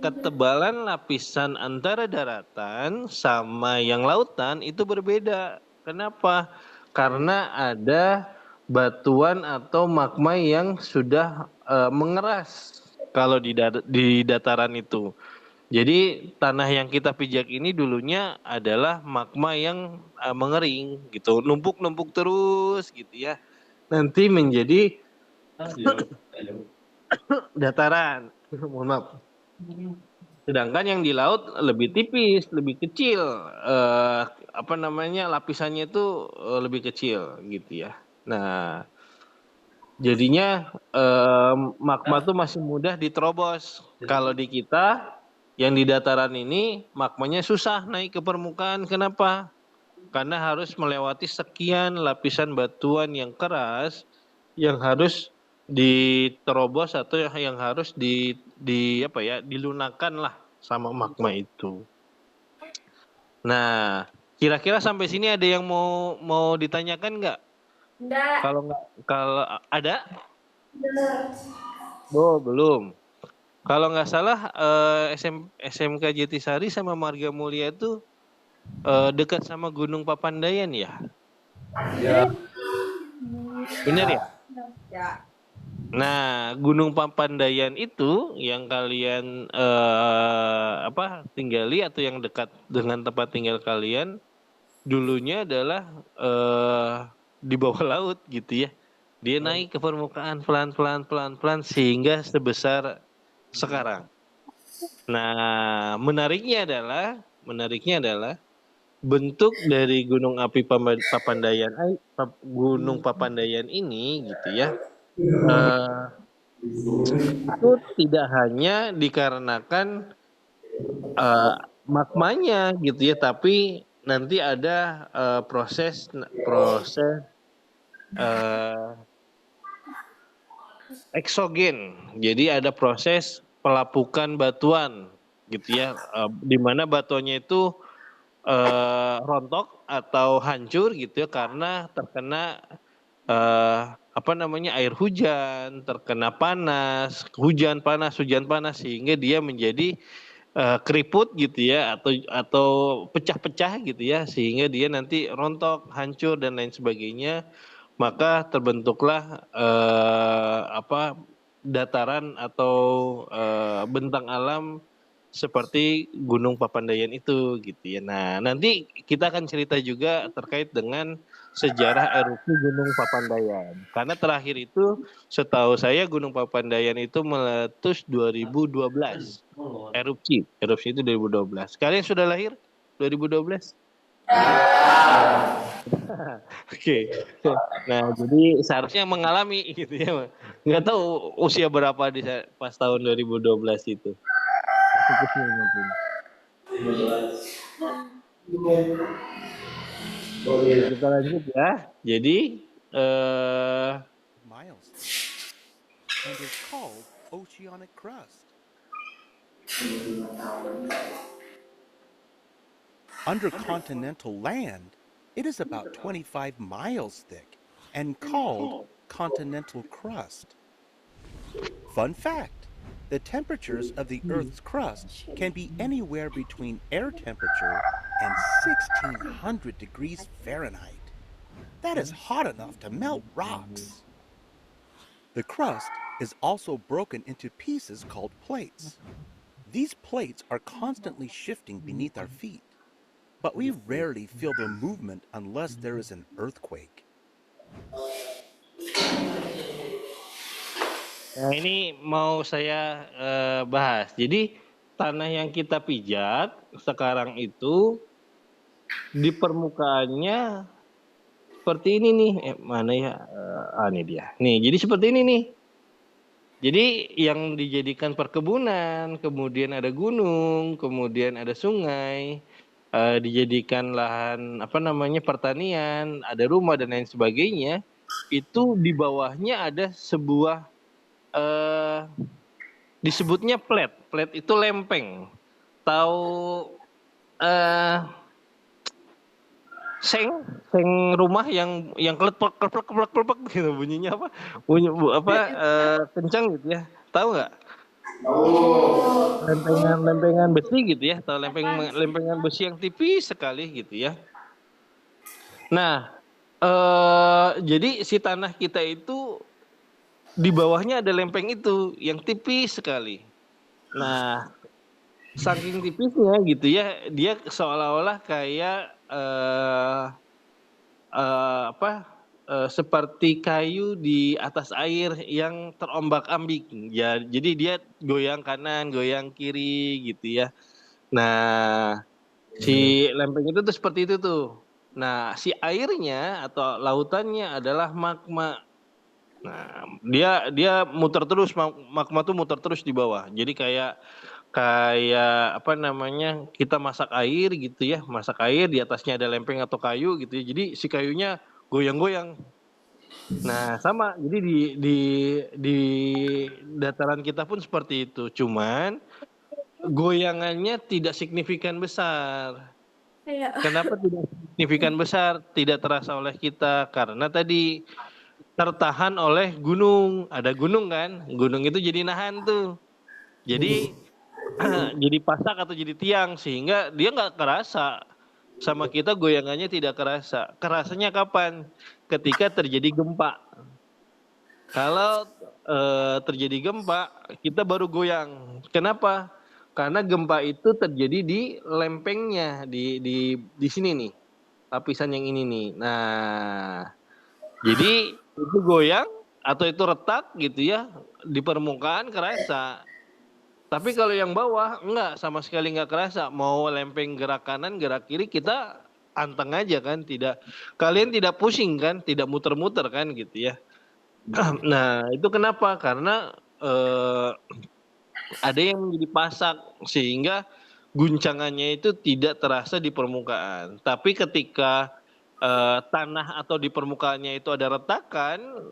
ketebalan lapisan antara daratan sama yang lautan itu berbeda. Kenapa? Karena ada batuan atau magma yang sudah mengeras kalau di dataran itu. Jadi tanah yang kita pijak ini dulunya adalah magma yang mengering gitu, numpuk terus gitu ya. Nanti menjadi dataran. Mohon maaf. Sedangkan yang di laut lebih tipis, lebih kecil, lapisannya itu lebih kecil gitu ya. Nah, jadinya magma tuh masih mudah diterobos. Kalau di kita yang di dataran ini magmanya susah naik ke permukaan. Kenapa? Karena harus melewati sekian lapisan batuan yang keras yang harus diterobos atau yang harus dilunakkan lah sama magma itu. Nah, kira-kira sampai sini ada yang mau ditanyakan nggak? Enggak. Kalau ada? Oh, belum. Kalau nggak salah SMK Jatisari sama Marga Mulia itu dekat sama Gunung Papandayan ya? Ya, Bener ya? Ya. Nah, Gunung Papandayan itu yang kalian tinggali atau yang dekat dengan tempat tinggal kalian dulunya adalah di bawah laut gitu ya. Dia naik ke permukaan pelan-pelan sehingga sebesar sekarang. Nah, menariknya adalah bentuk dari Gunung Api Gunung Papandayan ini gitu ya. Itu tidak hanya dikarenakan magmanya gitu ya, tapi nanti ada proses eksogen. Jadi ada proses pelapukan batuan gitu ya, di mana batuannya itu rontok atau hancur gitu ya karena terkena air hujan, terkena panas, hujan panas sehingga dia menjadi keriput gitu ya atau pecah-pecah gitu ya sehingga dia nanti rontok, hancur dan lain sebagainya. Maka terbentuklah dataran atau bentang alam seperti Gunung Papandayan itu gitu ya. Nah, nanti kita akan cerita juga terkait dengan sejarah erupsi Gunung Papandayan. Karena terakhir itu setahu saya Gunung Papandayan itu meletus 2012. Erupsi itu 2012. Kalian sudah lahir 2012? Oke. Nah, jadi seharusnya mengalami gitu ya. Nggak tahu usia berapa pas tahun 2012 itu. Masih kecil mungkin. Kita lanjut ya. Jadi miles and is called oceanic crust. Under continental land, it is about 25 miles thick and called continental crust. Fun fact, the temperatures of the Earth's crust can be anywhere between air temperature and 1600 degrees Fahrenheit. That is hot enough to melt rocks. The crust is also broken into pieces called plates. These plates are constantly shifting beneath our feet, but we rarely feel the movement unless there is an earthquake. Nah, ini mau saya bahas. Jadi tanah yang kita pijat sekarang itu di permukaannya seperti ini nih. Mana ya? Ini dia. Nih, jadi seperti ini nih. Jadi yang dijadikan perkebunan, kemudian ada gunung, kemudian ada sungai, dijadikan lahan pertanian, ada rumah dan lain sebagainya. Itu di bawahnya ada sebuah disebutnya plat itu lempeng. Tahu seng rumah yang kelepak gitu bunyinya apa? Kencang gitu ya. Tahu nggak? Lempengan besi gitu ya, atau lempengan besi yang tipis sekali gitu ya. Nah, jadi si tanah kita itu di bawahnya ada lempeng itu yang tipis sekali. Nah, saking tipisnya gitu ya, dia seolah-olah kayak seperti kayu di atas air yang terombak-ambing. Ya, jadi dia goyang kanan, goyang kiri gitu ya. Nah, si lempeng itu tuh seperti itu tuh. Nah, si airnya atau lautannya adalah magma. Nah, dia muter terus, magma tuh muter terus di bawah. Jadi kayak kita masak air gitu ya, masak air di atasnya ada lempeng atau kayu gitu ya. Jadi si kayunya goyang-goyang. Nah, sama. Jadi di dataran kita pun seperti itu. Cuman goyangannya tidak signifikan besar. Iya. Kenapa tidak signifikan besar? Tidak terasa oleh kita karena tadi tertahan oleh gunung. Ada gunung kan? Gunung itu jadi nahan tuh. Jadi jadi pasak atau jadi tiang sehingga dia nggak kerasa. Sama kita goyangannya tidak kerasa. Kerasanya kapan? Ketika terjadi gempa. Kalau terjadi gempa, kita baru goyang. Kenapa? Karena gempa itu terjadi di lempengnya, di sini nih, lapisan yang ini nih. Nah, jadi itu goyang atau itu retak gitu ya, di permukaan kerasa. Tapi kalau yang bawah enggak, sama sekali enggak kerasa. Mau lempeng gerak kanan, gerak kiri kita anteng aja kan, kalian tidak pusing kan, tidak muter-muter kan gitu ya. Nah, itu kenapa? Karena ada yang menjadi pasak sehingga guncangannya itu tidak terasa di permukaan. Tapi ketika tanah atau di permukaannya itu ada retakan,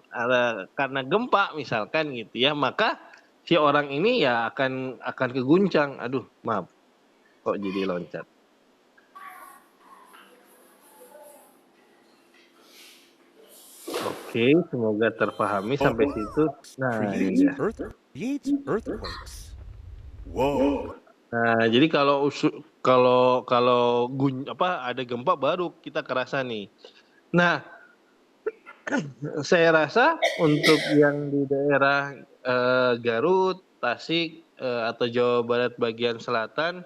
karena gempa misalkan gitu ya, maka si orang ini ya akan keguncang. Aduh, maaf, kok jadi loncat. Oke, semoga terpahami sampai situ. Nah, ini dia. Creates earthquakes. Whoa. Nah, jadi kalau ada gempa baru kita kerasa nih. Nah, saya rasa untuk yang di daerah Garut, Tasik atau Jawa Barat bagian selatan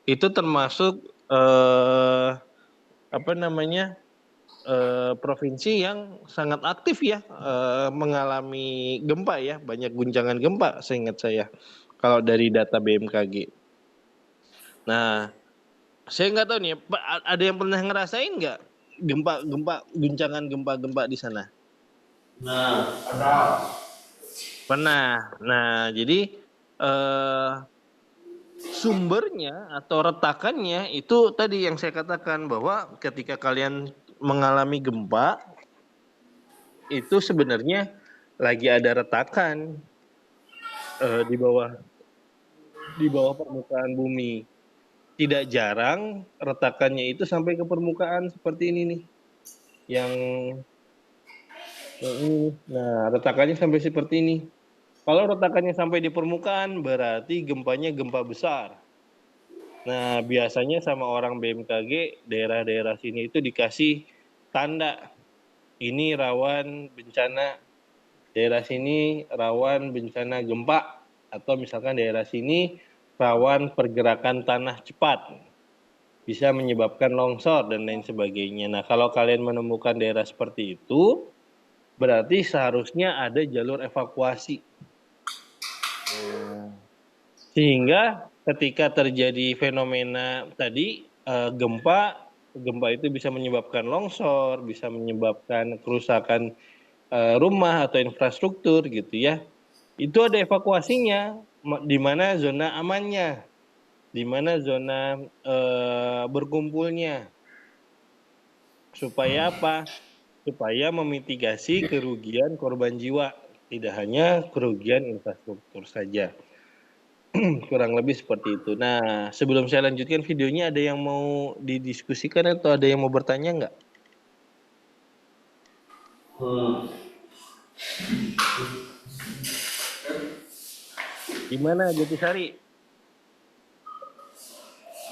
itu termasuk provinsi yang sangat aktif ya mengalami gempa ya, banyak guncangan gempa seingat saya kalau dari data BMKG. Nah, saya nggak tahu nih, Pak, ada yang pernah ngerasain nggak guncangan gempa di sana? Nah, ada. Pernah. Nah, jadi sumbernya atau retakannya itu tadi yang saya katakan bahwa ketika kalian mengalami gempa itu sebenarnya lagi ada retakan di bawah permukaan bumi. Tidak jarang retakannya itu sampai ke permukaan seperti ini nih. Yang ini. Nah, retakannya sampai seperti ini. Kalau retakannya sampai di permukaan berarti gempanya gempa besar. Nah, biasanya sama orang BMKG daerah-daerah sini itu dikasih tanda. Ini rawan bencana. Daerah sini rawan bencana gempa atau misalkan daerah sini rawan pergerakan tanah cepat. Bisa menyebabkan longsor dan lain sebagainya. Nah, kalau kalian menemukan daerah seperti itu, berarti seharusnya ada jalur evakuasi. Sehingga ketika terjadi fenomena tadi gempa itu bisa menyebabkan longsor, bisa menyebabkan kerusakan rumah atau infrastruktur gitu ya. Itu ada evakuasinya, di mana zona amannya, di mana zona berkumpulnya. Supaya apa? Supaya memitigasi kerugian korban jiwa, tidak hanya kerugian infrastruktur saja. Kurang lebih seperti itu. Nah, sebelum saya lanjutkan videonya, ada yang mau didiskusikan atau ada yang mau bertanya nggak? Gimana Jatisari?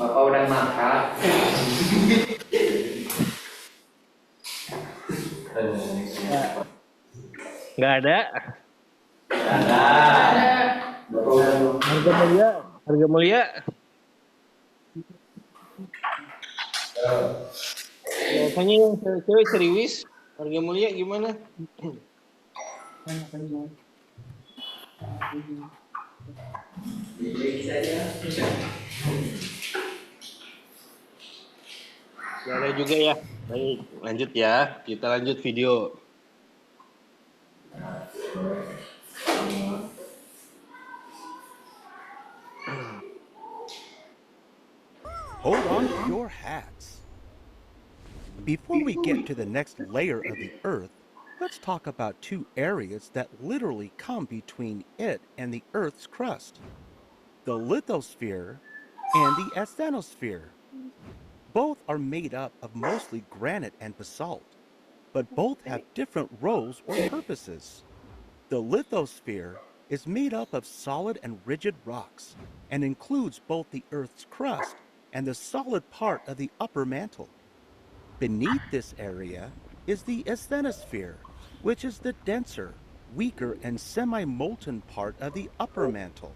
Bapak udah makan. Nggak ada. Ada. Bapak udah Harga mulia. Biasanya yang cewek ceriwis, harga mulia gimana? Ya, ada juga ya. Baik, lanjut ya. Kita lanjut video. Hold on to your hats. Before we get to the next layer of the Earth, let's talk about two areas that literally come between it and the Earth's crust: the lithosphere and the asthenosphere. Both are made up of mostly granite and basalt, but both have different roles or purposes. The lithosphere is made up of solid and rigid rocks and includes both the Earth's crust and the solid part of the upper mantle. Beneath this area is the asthenosphere, which is the denser, weaker, and semi-molten part of the upper mantle.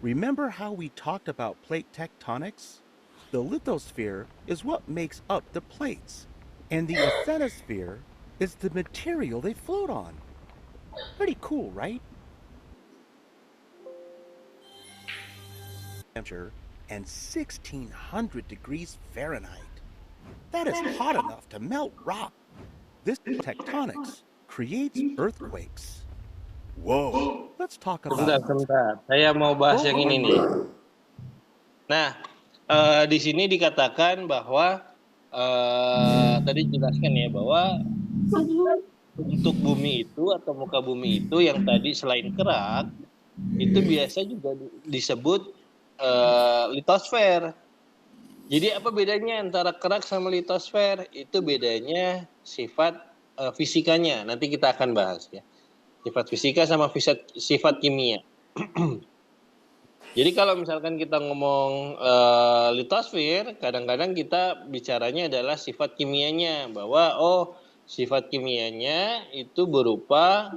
Remember how we talked about plate tectonics? The lithosphere is what makes up the plates, and the asthenosphere is the material they float on. Pretty cool, right? Temperature and 1600 degrees Fahrenheit. That is hot enough to melt rock. This tectonics creates earthquakes. Whoa, let's talk about Sebentar. Saya mau bahas yang ini nih. Nah, di sini dikatakan bahwa tadi jelaskan ya bahwa untuk bumi itu atau muka bumi itu yang tadi selain kerak itu biasa juga disebut litosfer. Jadi apa bedanya antara kerak sama litosfer? Itu bedanya sifat fisikanya. Nanti kita akan bahas ya. Sifat fisika sama sifat kimia. Jadi kalau misalkan kita ngomong litosfer, kadang-kadang kita bicaranya adalah sifat kimianya, bahwa sifat kimianya itu berupa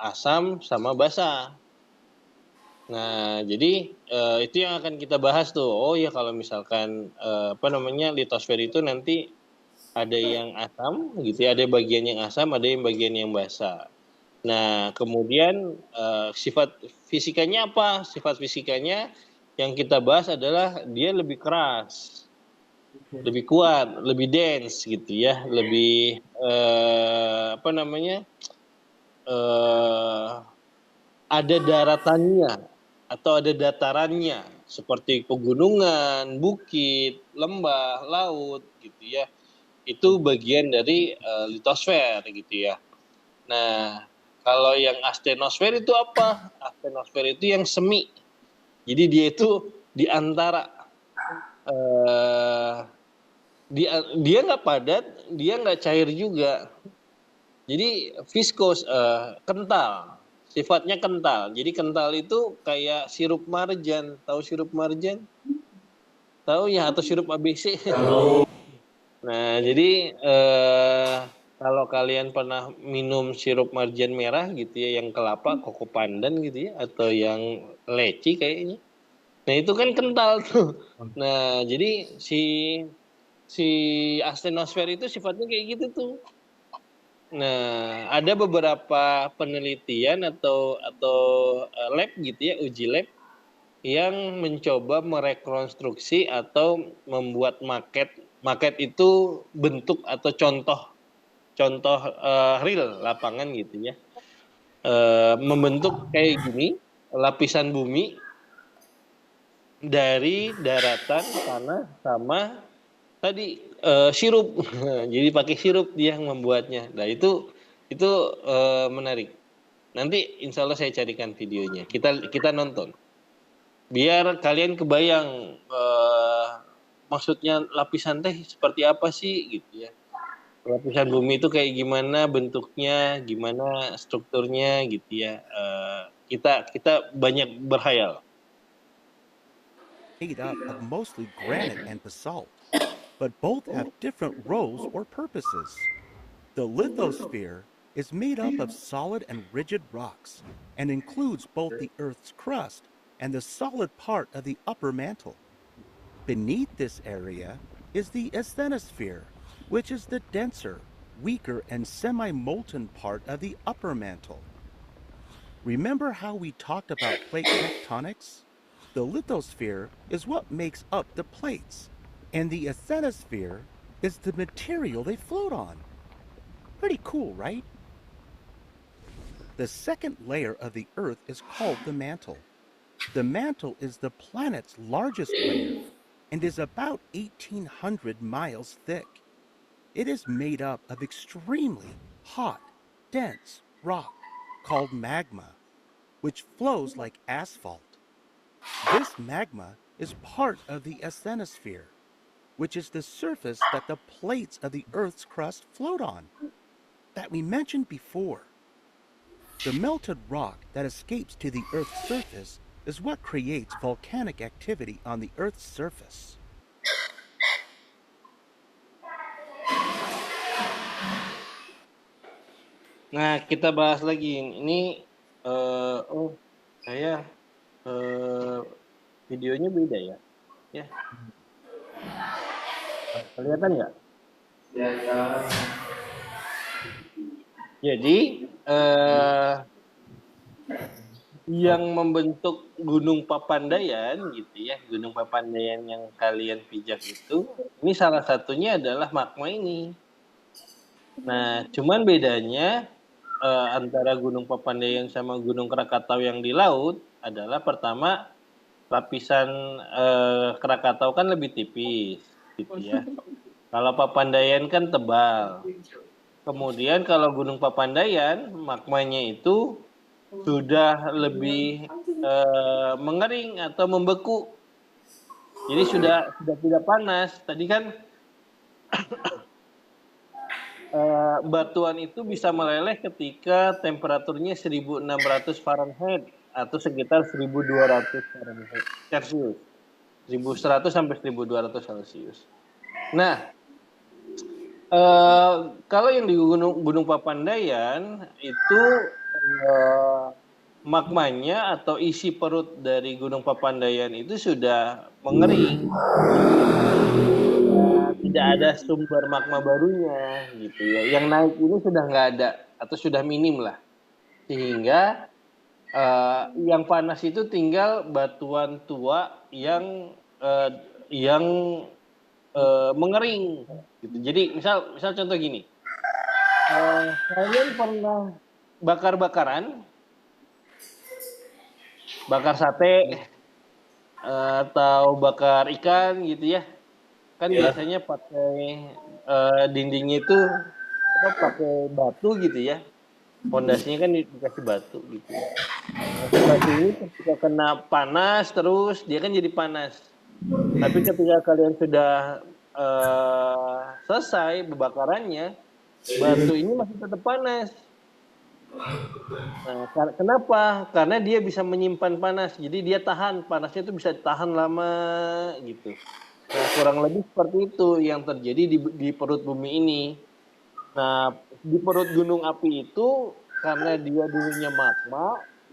asam sama basa. Nah, jadi itu yang akan kita bahas tuh. Oh ya, kalau misalkan litosfer itu nanti ada yang asam gitu ya, ada bagian yang asam, ada yang bagian yang basa. Nah, kemudian sifat fisikanya apa? Sifat fisikanya yang kita bahas adalah dia lebih keras, lebih kuat, lebih dense gitu ya, lebih ada daratannya atau ada datarannya seperti pegunungan, bukit, lembah, laut gitu ya. Itu bagian dari litosfer gitu ya. Nah, kalau yang astenosfer itu apa? Astenosfer itu yang semi. Jadi dia itu di antara dia nggak padat, dia nggak cair juga. Jadi viskos, kental. Sifatnya kental. Jadi kental itu kayak sirup marjan. Tahu sirup marjan? Tahu ya, atau sirup ABC? Nah, jadi kalau kalian pernah minum sirup marjan merah gitu ya, yang kelapa, koko pandan gitu ya, atau yang leci kayaknya. Nah, itu kan kental tuh. Nah, jadi si astenosfer itu sifatnya kayak gitu tuh. Nah, ada beberapa penelitian atau lab gitu ya, uji lab yang mencoba merekonstruksi atau membuat maket itu bentuk atau contoh real lapangan gitu ya, membentuk kayak gini lapisan bumi dari daratan, tanah, sama tadi sirup. Jadi pakai sirup dia yang membuatnya. Nah itu menarik. Nanti insya Allah saya carikan videonya. Kita nonton. Biar kalian kebayang maksudnya lapisan teh seperti apa sih gitu ya. Lapisan bumi itu kayak gimana bentuknya, gimana strukturnya gitu ya. Kita banyak berhayal. made up of mostly granite and basalt, but both have different roles or purposes. The lithosphere is made up of solid and rigid rocks and includes both the Earth's crust and the solid part of the upper mantle. Beneath this area is the asthenosphere, which is the denser, weaker, and semi-molten part of the upper mantle. Remember how we talked about plate tectonics? The lithosphere is what makes up the plates, and the asthenosphere is the material they float on. Pretty cool, right? The second layer of the Earth is called the mantle. The mantle is the planet's largest layer and is about 1,800 miles thick. It is made up of extremely hot, dense rock called magma, which flows like asphalt. This magma is part of the asthenosphere which is the surface that the plates of the Earth's crust float on, that we mentioned before. The melted rock that escapes to the Earth's surface is what creates volcanic activity on the Earth's surface. Nah, kita bahas lagi. Ini, saya videonya beda ya. Ya. Kelihatan nggak? Ya, ya. Jadi, yang membentuk Gunung Papandayan gitu ya, Gunung Papandayan yang kalian pijak itu, ini salah satunya adalah magma ini. Nah, cuman bedanya antara Gunung Papandayan sama Gunung Krakatau yang di laut adalah pertama lapisan Krakatau kan lebih tipis gitu ya. Kalau Papandayan kan tebal. Kemudian kalau Gunung Papandayan magmanya itu sudah lebih mengering atau membeku. Jadi sudah tidak panas. Tadi kan batuan itu bisa meleleh ketika temperaturnya 1600 Fahrenheit atau sekitar 1200 Fahrenheit Celsius. 1100 sampai 1200 Celsius. Nah, kalau yang di Gunung Papandayan itu magmanya atau isi perut dari Gunung Papandayan itu sudah mengering. Tidak ada sumber magma barunya gitu ya. Yang naik ini sudah nggak ada atau sudah minim lah. Sehingga yang panas itu tinggal batuan tua yang mengering gitu. Jadi misal contoh gini. Kalian pernah bakar sate atau bakar ikan gitu ya? Kan biasanya pakai dindingnya itu pakai batu gitu ya. Pondasinya kan dikasih batu gitu. Batu ini ketika kena panas terus dia kan jadi panas. Tapi ketika kalian sudah selesai pembakarannya, batu ini masih tetap panas. Nah, kenapa? Karena dia bisa menyimpan panas. Jadi dia tahan, panasnya itu bisa tahan lama gitu. Nah, kurang lebih seperti itu yang terjadi di perut bumi ini. Nah, di perut gunung api itu karena dia dulunya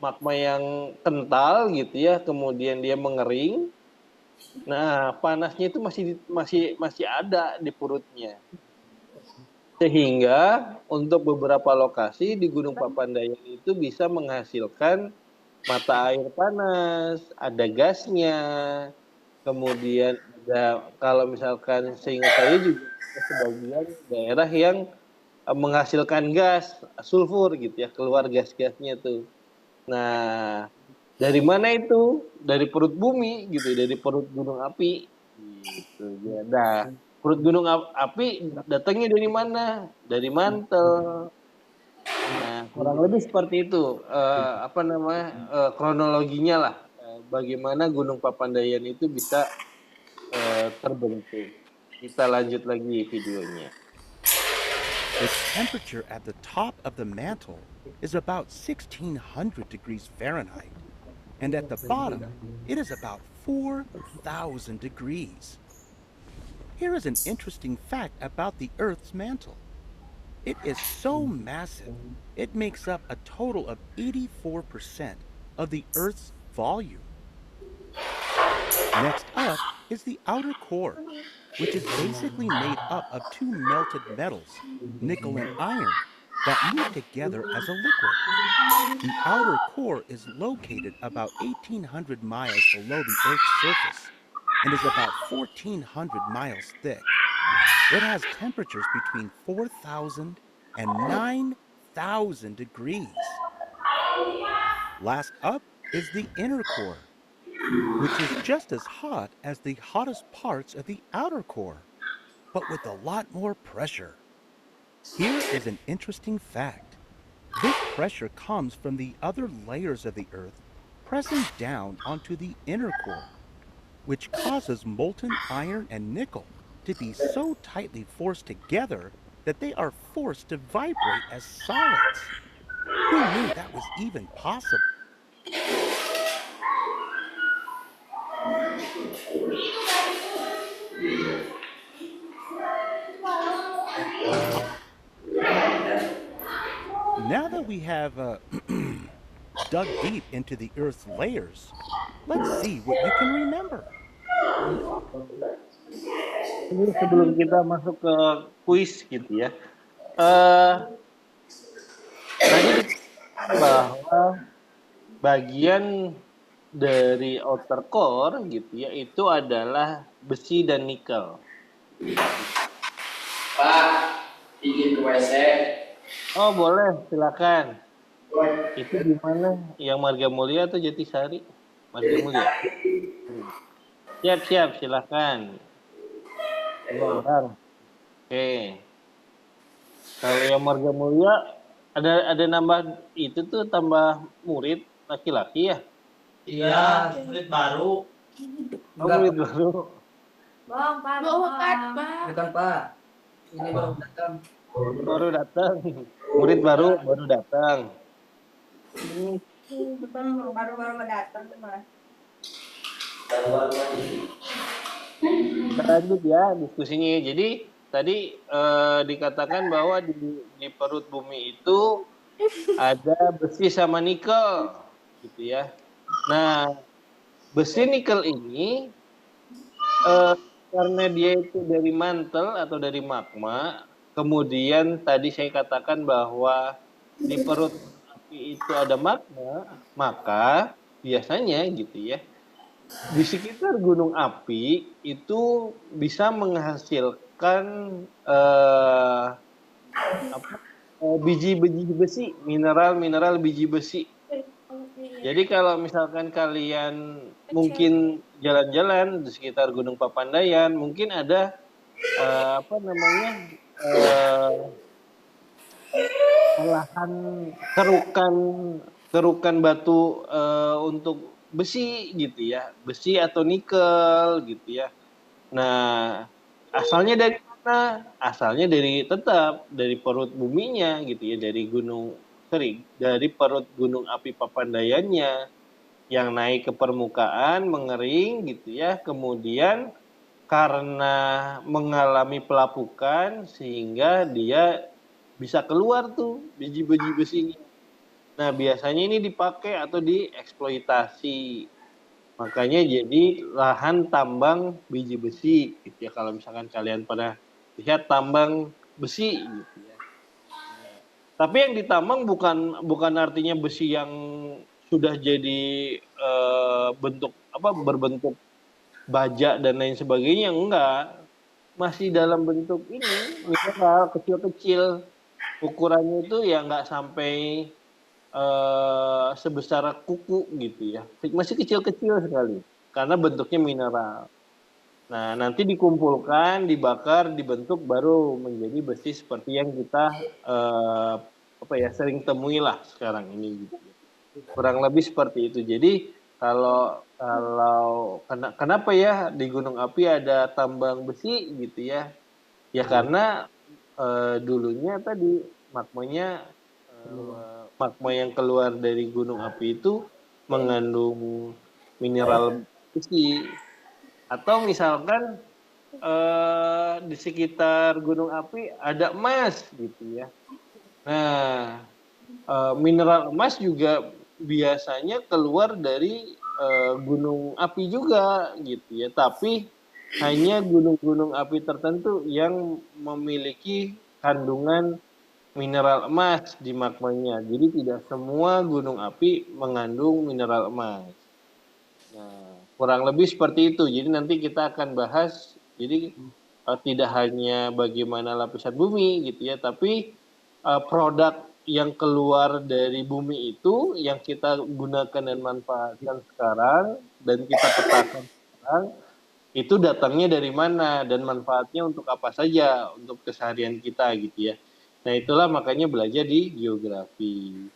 magma yang kental gitu ya, kemudian dia mengering. Nah, panasnya itu masih ada di perutnya. Sehingga untuk beberapa lokasi di Gunung Papandayan itu bisa menghasilkan mata air panas, ada gasnya. Kemudian kalau misalkan seingat saya juga sebagian daerah yang menghasilkan gas sulfur gitu ya, keluar gas-gasnya tuh. Nah, dari mana itu? Dari perut bumi gitu, dari perut gunung api gitu ya. Nah, perut gunung api datangnya dari mana? Dari mantel. Nah, kurang lebih seperti itu kronologinya lah. Bagaimana Gunung Papandayan itu bisa terbentuk. Kita lanjut lagi videonya. The temperature at the top of the mantle is about 1600 degrees Fahrenheit, and at the bottom it is about 4,000 degrees. Here is an interesting fact about the Earth's mantle. It is so massive, it makes up a total of 84% of the Earth's volume. Next up is the outer core, which is basically made up of two melted metals, nickel and iron, that move together as a liquid. The outer core is located about 1,800 miles below the Earth's surface and is about 1,400 miles thick. It has temperatures between 4,000 and 9,000 degrees. Last up is the inner core, which is just as hot as the hottest parts of the outer core, but with a lot more pressure. Here is an interesting fact. This pressure comes from the other layers of the Earth pressing down onto the inner core, which causes molten iron and nickel to be so tightly forced together that they are forced to vibrate as solids. Who knew that was even possible? Now that we have dug deep into the Earth's layers, let's see what you can remember. Ini sebelum kita masuk ke kuis gitu ya. Eh tadi dikatakan bahwa bagian dari outer core gitu ya itu adalah besi dan nikel. Pak, izin ke WC. Oh boleh, silakan. Itu di mana? Yang Marga Mulia atau Jatisari? Marga Mulia. Siap, silakan. Bentar. Oke. Kalau yang Marga Mulia ada nambah itu tuh tambah murid laki-laki ya? Iya, murid baru. Oh, murid baru. Bang, Pak. Bukan Pak. Ini baru datang. Baru datang. Murid baru datang. Baru datang Mas. Kita lanjut ya diskusinya. Jadi tadi dikatakan bahwa di perut bumi itu ada besi sama nikel, gitu ya. Nah, besi nikel ini karena dia itu dari mantel atau dari magma, kemudian tadi saya katakan bahwa di perut api itu ada magma, maka biasanya gitu ya, di sekitar gunung api itu bisa menghasilkan biji-biji besi, mineral biji besi. Jadi kalau misalkan kalian mungkin jalan-jalan di sekitar Gunung Papandayan, mungkin ada olahan kerukan batu untuk besi gitu ya, besi atau nikel gitu ya. Nah, asalnya dari mana? Asalnya tetap dari perut buminya gitu ya, dari perut gunung api Papandayannya yang naik ke permukaan, mengering gitu ya, kemudian karena mengalami pelapukan sehingga dia bisa keluar tuh biji-biji besinya. Nah, biasanya ini dipakai atau dieksploitasi. Makanya jadi lahan tambang biji besi gitu ya, kalau misalkan kalian pernah lihat tambang besi gitu ya. Tapi yang ditambang bukan artinya besi yang sudah jadi berbentuk baja dan lain sebagainya, enggak. Masih dalam bentuk ini mineral kecil-kecil, ukurannya itu ya nggak sampai sebesar kuku gitu ya, masih kecil-kecil sekali karena bentuknya mineral. Nah, nanti dikumpulkan, dibakar, dibentuk baru menjadi besi seperti yang kita sering temui lah sekarang ini gitu. Kurang lebih seperti itu. Jadi kalau kenapa ya di gunung api ada tambang besi gitu ya? Ya karena dulunya tadi magma yang keluar dari gunung api itu mengandung mineral besi. Atau misalkan di sekitar gunung api ada emas gitu ya. Nah, mineral emas juga biasanya keluar dari gunung api juga gitu ya. Tapi hanya gunung-gunung api tertentu yang memiliki kandungan mineral emas di magmanya. Jadi tidak semua gunung api mengandung mineral emas. Nah, kurang lebih seperti itu. Jadi nanti kita akan bahas. Jadi tidak hanya bagaimana lapisan bumi gitu ya, tapi produk yang keluar dari bumi itu yang kita gunakan dan manfaatkan sekarang dan kita petakan sekarang itu datangnya dari mana dan manfaatnya untuk apa saja untuk keseharian kita gitu ya. Nah, itulah makanya belajar di geografi.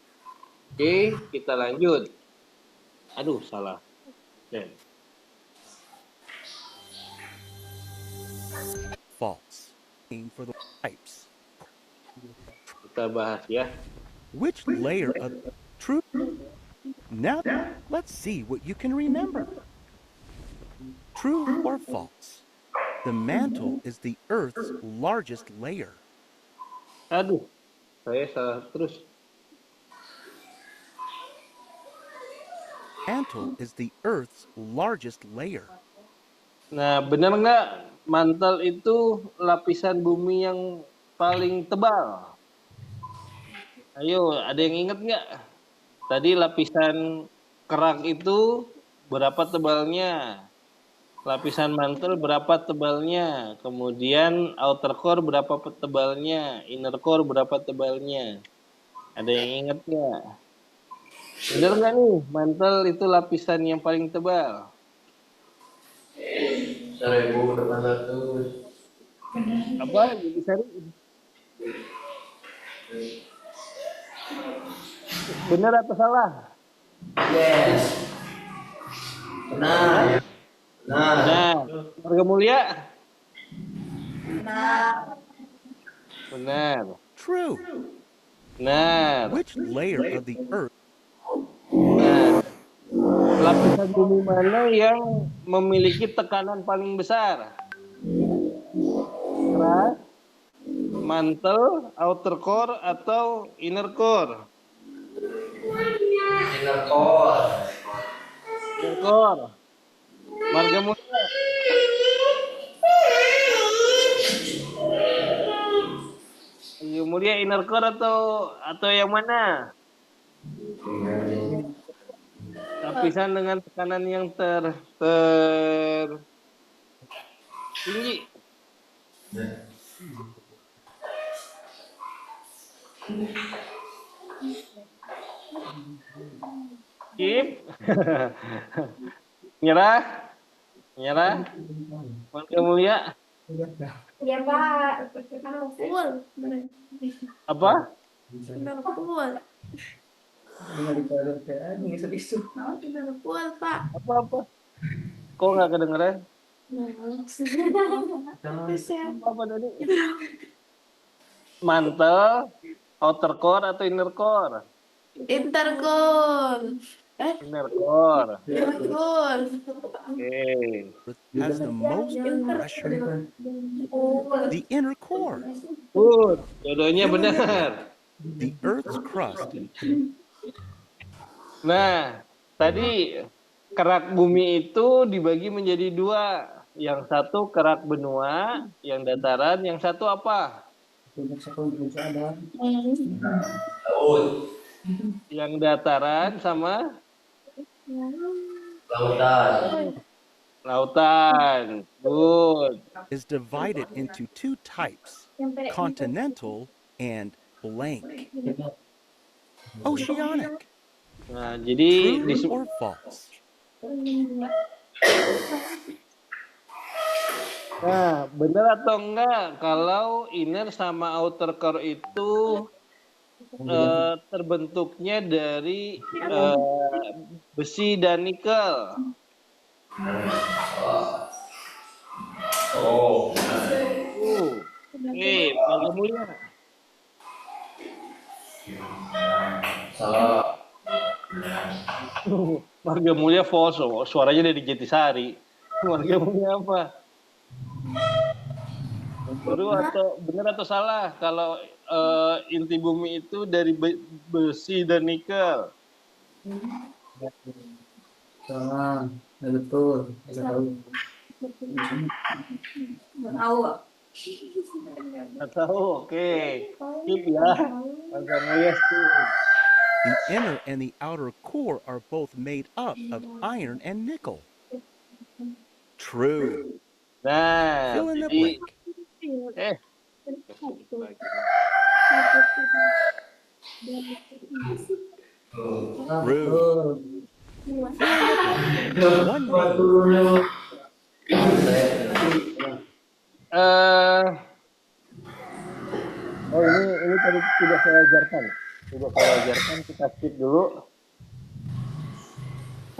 Oke, kita lanjut. Aduh, salah. Oke. false? For the types. Kita bahas ya. Which layer of true? Now, let's see what you can remember. True or false? The mantle is the Earth's largest layer. Aduh, saya salah terus. Mantle is the Earth's largest layer. Nah, benar nggak mantel itu lapisan bumi yang paling tebal? Ayo, ada yang ingat nggak? Tadi lapisan kerak itu berapa tebalnya? Lapisan mantel berapa tebalnya? Kemudian outer core berapa tebalnya? Inner core berapa tebalnya? Ada yang ingat nggak? Benar nggak nih, mantel itu lapisan yang paling tebal? Apa? Jadi sari. Benar atau salah? Yes. Benar. Nah, Warga Mulia? Benar. True. Benar. Which layer of the Earth? Nah, lapisan bumi mana yang memiliki tekanan paling besar? Keras, mantel, outer core, atau inner core? Inner core. Inner core. Warga Mulia? Warga Mulia inner core atau yang mana? Lapisan dengan tekanan yang tinggi. Skip. Nyerah. Warga Mulia. Ya Pak. Full. Apa? Benar full. Benar full, Pak. Apa? Kok nggak kedengeran? Apa tadi? Mantel, outer core atau inner core? Intercom. Inner core. Intercom. Oke. Has the most pressure. The inner core. Good. Jodohnya benar. The Earth's crust. Nah, tadi kerak bumi itu dibagi menjadi dua. Yang satu kerak benua, yang dataran, yang satu apa? Yang dataran sama lautan. Good. Is divided into two types, continental and blank. Oceanic. Nah, jadi True or false? Nah, benar atau enggak kalau inner sama outer core itu terbentuknya dari besi dan nikel? Oke, Warga Mulia. Warga Mulia false, suaranya dari Jatisari. Warga Mulia apa? Benar atau salah kalau inti bumi itu dari besi dan nikel? Salah. Betul. Nggak tahu, oke. Skip ya. Warga Mulia skip. The inner and the outer core are both made up of iron and nickel. True. Nah, Fill in the jadi blank. True. One name. ini tadi sudah saya ajarkan. Kita skip dulu.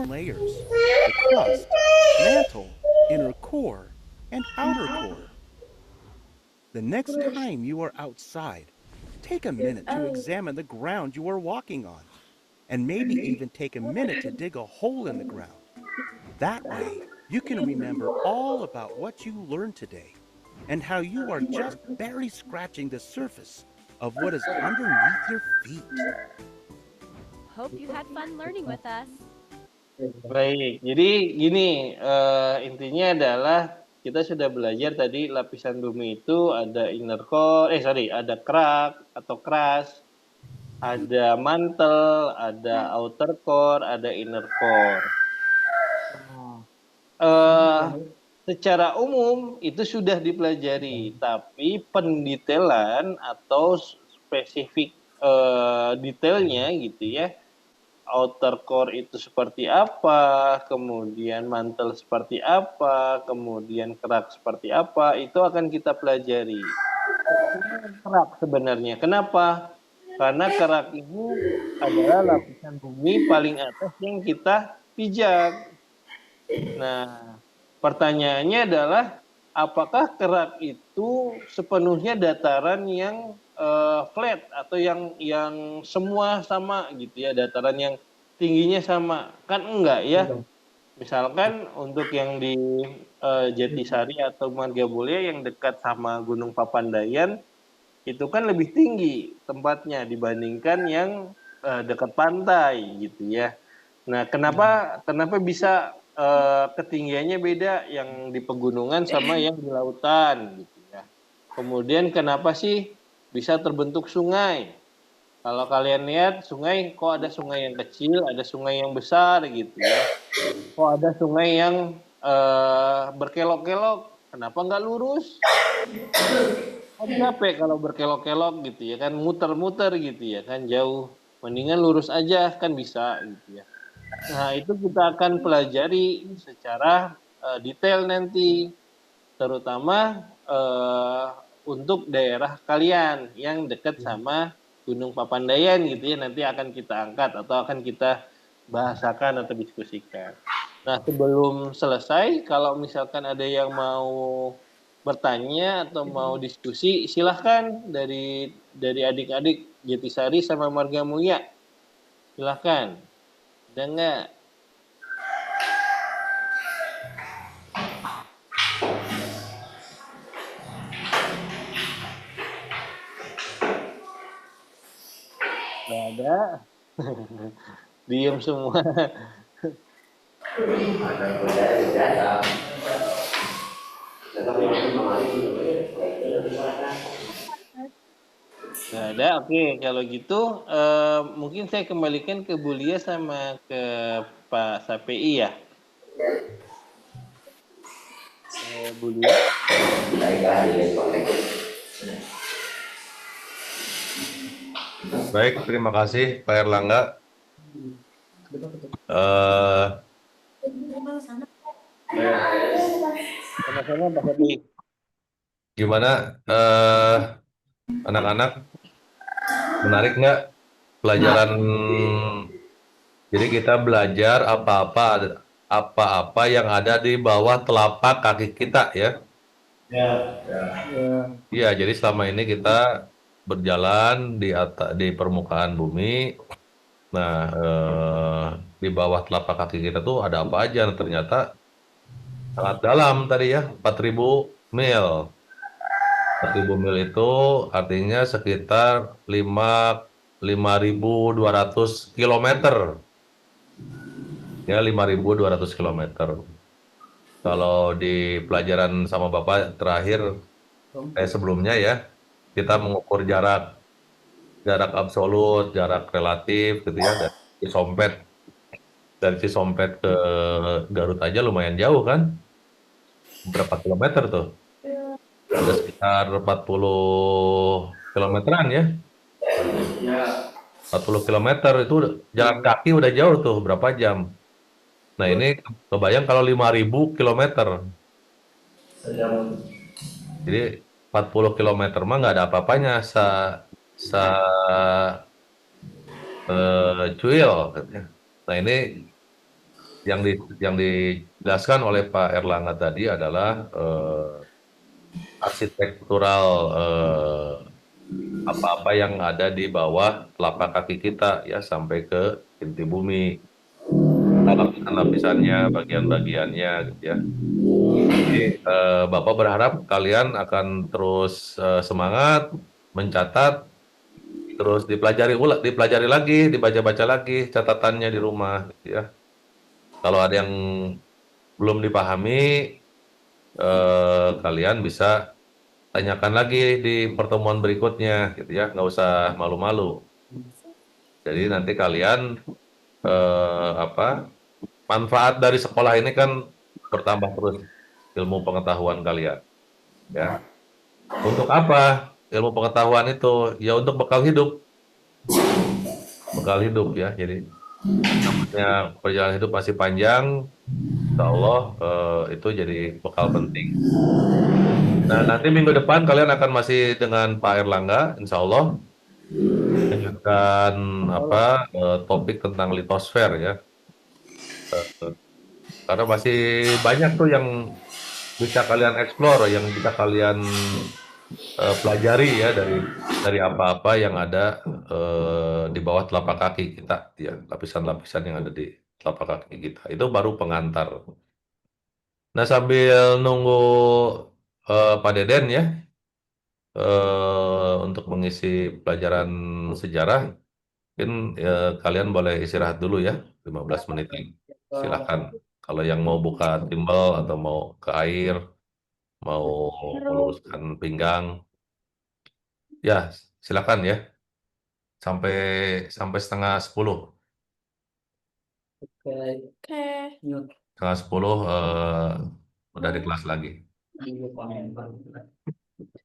Layers. The crust, mantle, inner core, and outer core. The next time you are outside, take a minute to examine the ground you are walking on, and maybe even take a minute to dig a hole in the ground. That way, you can remember all about what you learned today and how you are just barely scratching the surface of what is underneath your feet. Hope you had fun learning with us. Baik, jadi gini, intinya adalah kita sudah belajar tadi lapisan bumi itu ada inner core, ada kerak atau crust, ada mantle, ada outer core, ada inner core. Secara umum itu sudah dipelajari, tapi pendetailan atau spesifik detailnya gitu ya. Outer core itu seperti apa, kemudian mantle seperti apa, kemudian kerak seperti apa, itu akan kita pelajari. Kerak sebenarnya, kenapa? Karena kerak ini adalah lapisan bumi paling atas yang kita pijak. Nah, pertanyaannya adalah apakah kerak itu sepenuhnya dataran yang flat atau yang semua sama gitu ya, dataran yang tingginya sama? Kan enggak ya. Misalkan untuk yang di Jatisari atau Margamulia yang dekat sama Gunung Papandayan itu kan lebih tinggi tempatnya dibandingkan yang dekat pantai gitu ya. Nah, kenapa bisa ketinggiannya beda yang di pegunungan sama yang di lautan gitu ya. Kemudian kenapa sih bisa terbentuk sungai? Kalau kalian lihat sungai, kok ada sungai yang kecil, ada sungai yang besar gitu ya. Kok ada sungai yang berkelok-kelok, kenapa nggak lurus? Kan capek kalau berkelok-kelok gitu ya kan, muter-muter gitu ya kan, jauh. Mendingan lurus aja kan bisa gitu ya. Nah, itu kita akan pelajari secara detail nanti, terutama untuk daerah kalian yang dekat sama Gunung Papandayan gitu ya, nanti akan kita angkat atau akan kita bahasakan atau diskusikan. Nah, sebelum selesai, kalau misalkan ada yang mau bertanya atau mau diskusi, silahkan dari adik-adik Jatisari sama Margamulia. Silahkan. Ada nggak? Nggak ada. Diam semua. Nggak ada. Oke, kalau gitu mungkin saya kembalikan ke Bulia sama ke Pak Sapi ya. Bulia. Baik, terima kasih Pak Erlangga. Sama-sama Pak Sapi. Gimana anak-anak, menarik nggak pelajaran? Jadi kita belajar apa-apa yang ada di bawah telapak kaki kita ya. Iya, jadi selama ini kita berjalan di permukaan bumi. Nah, di bawah telapak kaki kita tuh ada apa aja? Nah, ternyata sangat dalam tadi ya, 4.000 mil. 4.000 mil itu artinya sekitar 5.200 kilometer. Ya, 5.200 kilometer. Kalau di pelajaran sama Bapak terakhir sebelumnya ya, kita mengukur jarak absolut, jarak relatif gitu ya, dari Cisompet ke Garut aja lumayan jauh kan? Berapa kilometer tuh? Ada sekitar 40 kilometeran ya. 40 kilometer itu jalan kaki udah jauh tuh, berapa jam? Nah, ini kebayang kalau 5.000 kilometer. Jadi 40 kilometer mah nggak ada apa-apanya cuil. Nah, ini yang dijelaskan oleh Pak Erlangga tadi adalah arsitektural apa-apa yang ada di bawah telapak kaki kita ya sampai ke inti bumi. Lapisan-lapisannya, bagian-bagiannya gitu ya. Jadi Bapak berharap kalian akan terus semangat, mencatat, terus dipelajari lagi, dibaca-baca lagi catatannya di rumah gitu ya. Kalau ada yang belum dipahami, kalian bisa tanyakan lagi di pertemuan berikutnya gitu ya, nggak usah malu-malu. Jadi nanti kalian manfaat dari sekolah ini kan bertambah terus ilmu pengetahuan kalian ya. Untuk apa ilmu pengetahuan itu? Ya untuk bekal hidup ya. Jadi namanya perjalanan hidup masih panjang, insya Allah itu jadi bekal penting. Nah, nanti minggu depan kalian akan masih dengan Pak Erlangga, insya Allah lanjutkan topik tentang litosfer ya. Karena masih banyak tuh yang bisa kalian explore, yang bisa kalian pelajari ya dari apa-apa yang ada di bawah telapak kaki kita, ya lapisan-lapisan yang ada di telapak kaki kita. Itu baru pengantar. Nah, sambil nunggu Pak Deden ya untuk mengisi pelajaran sejarah, mungkin kalian boleh istirahat dulu ya, 15 menit lagi. Silakan. Kalau yang mau buka timbel atau mau ke air, mau meluruskan pinggang, ya silakan ya. Sampai sampai setengah 10. Oke. Oke. Yuk. Setengah 10 udah di kelas lagi. Iya, Pak.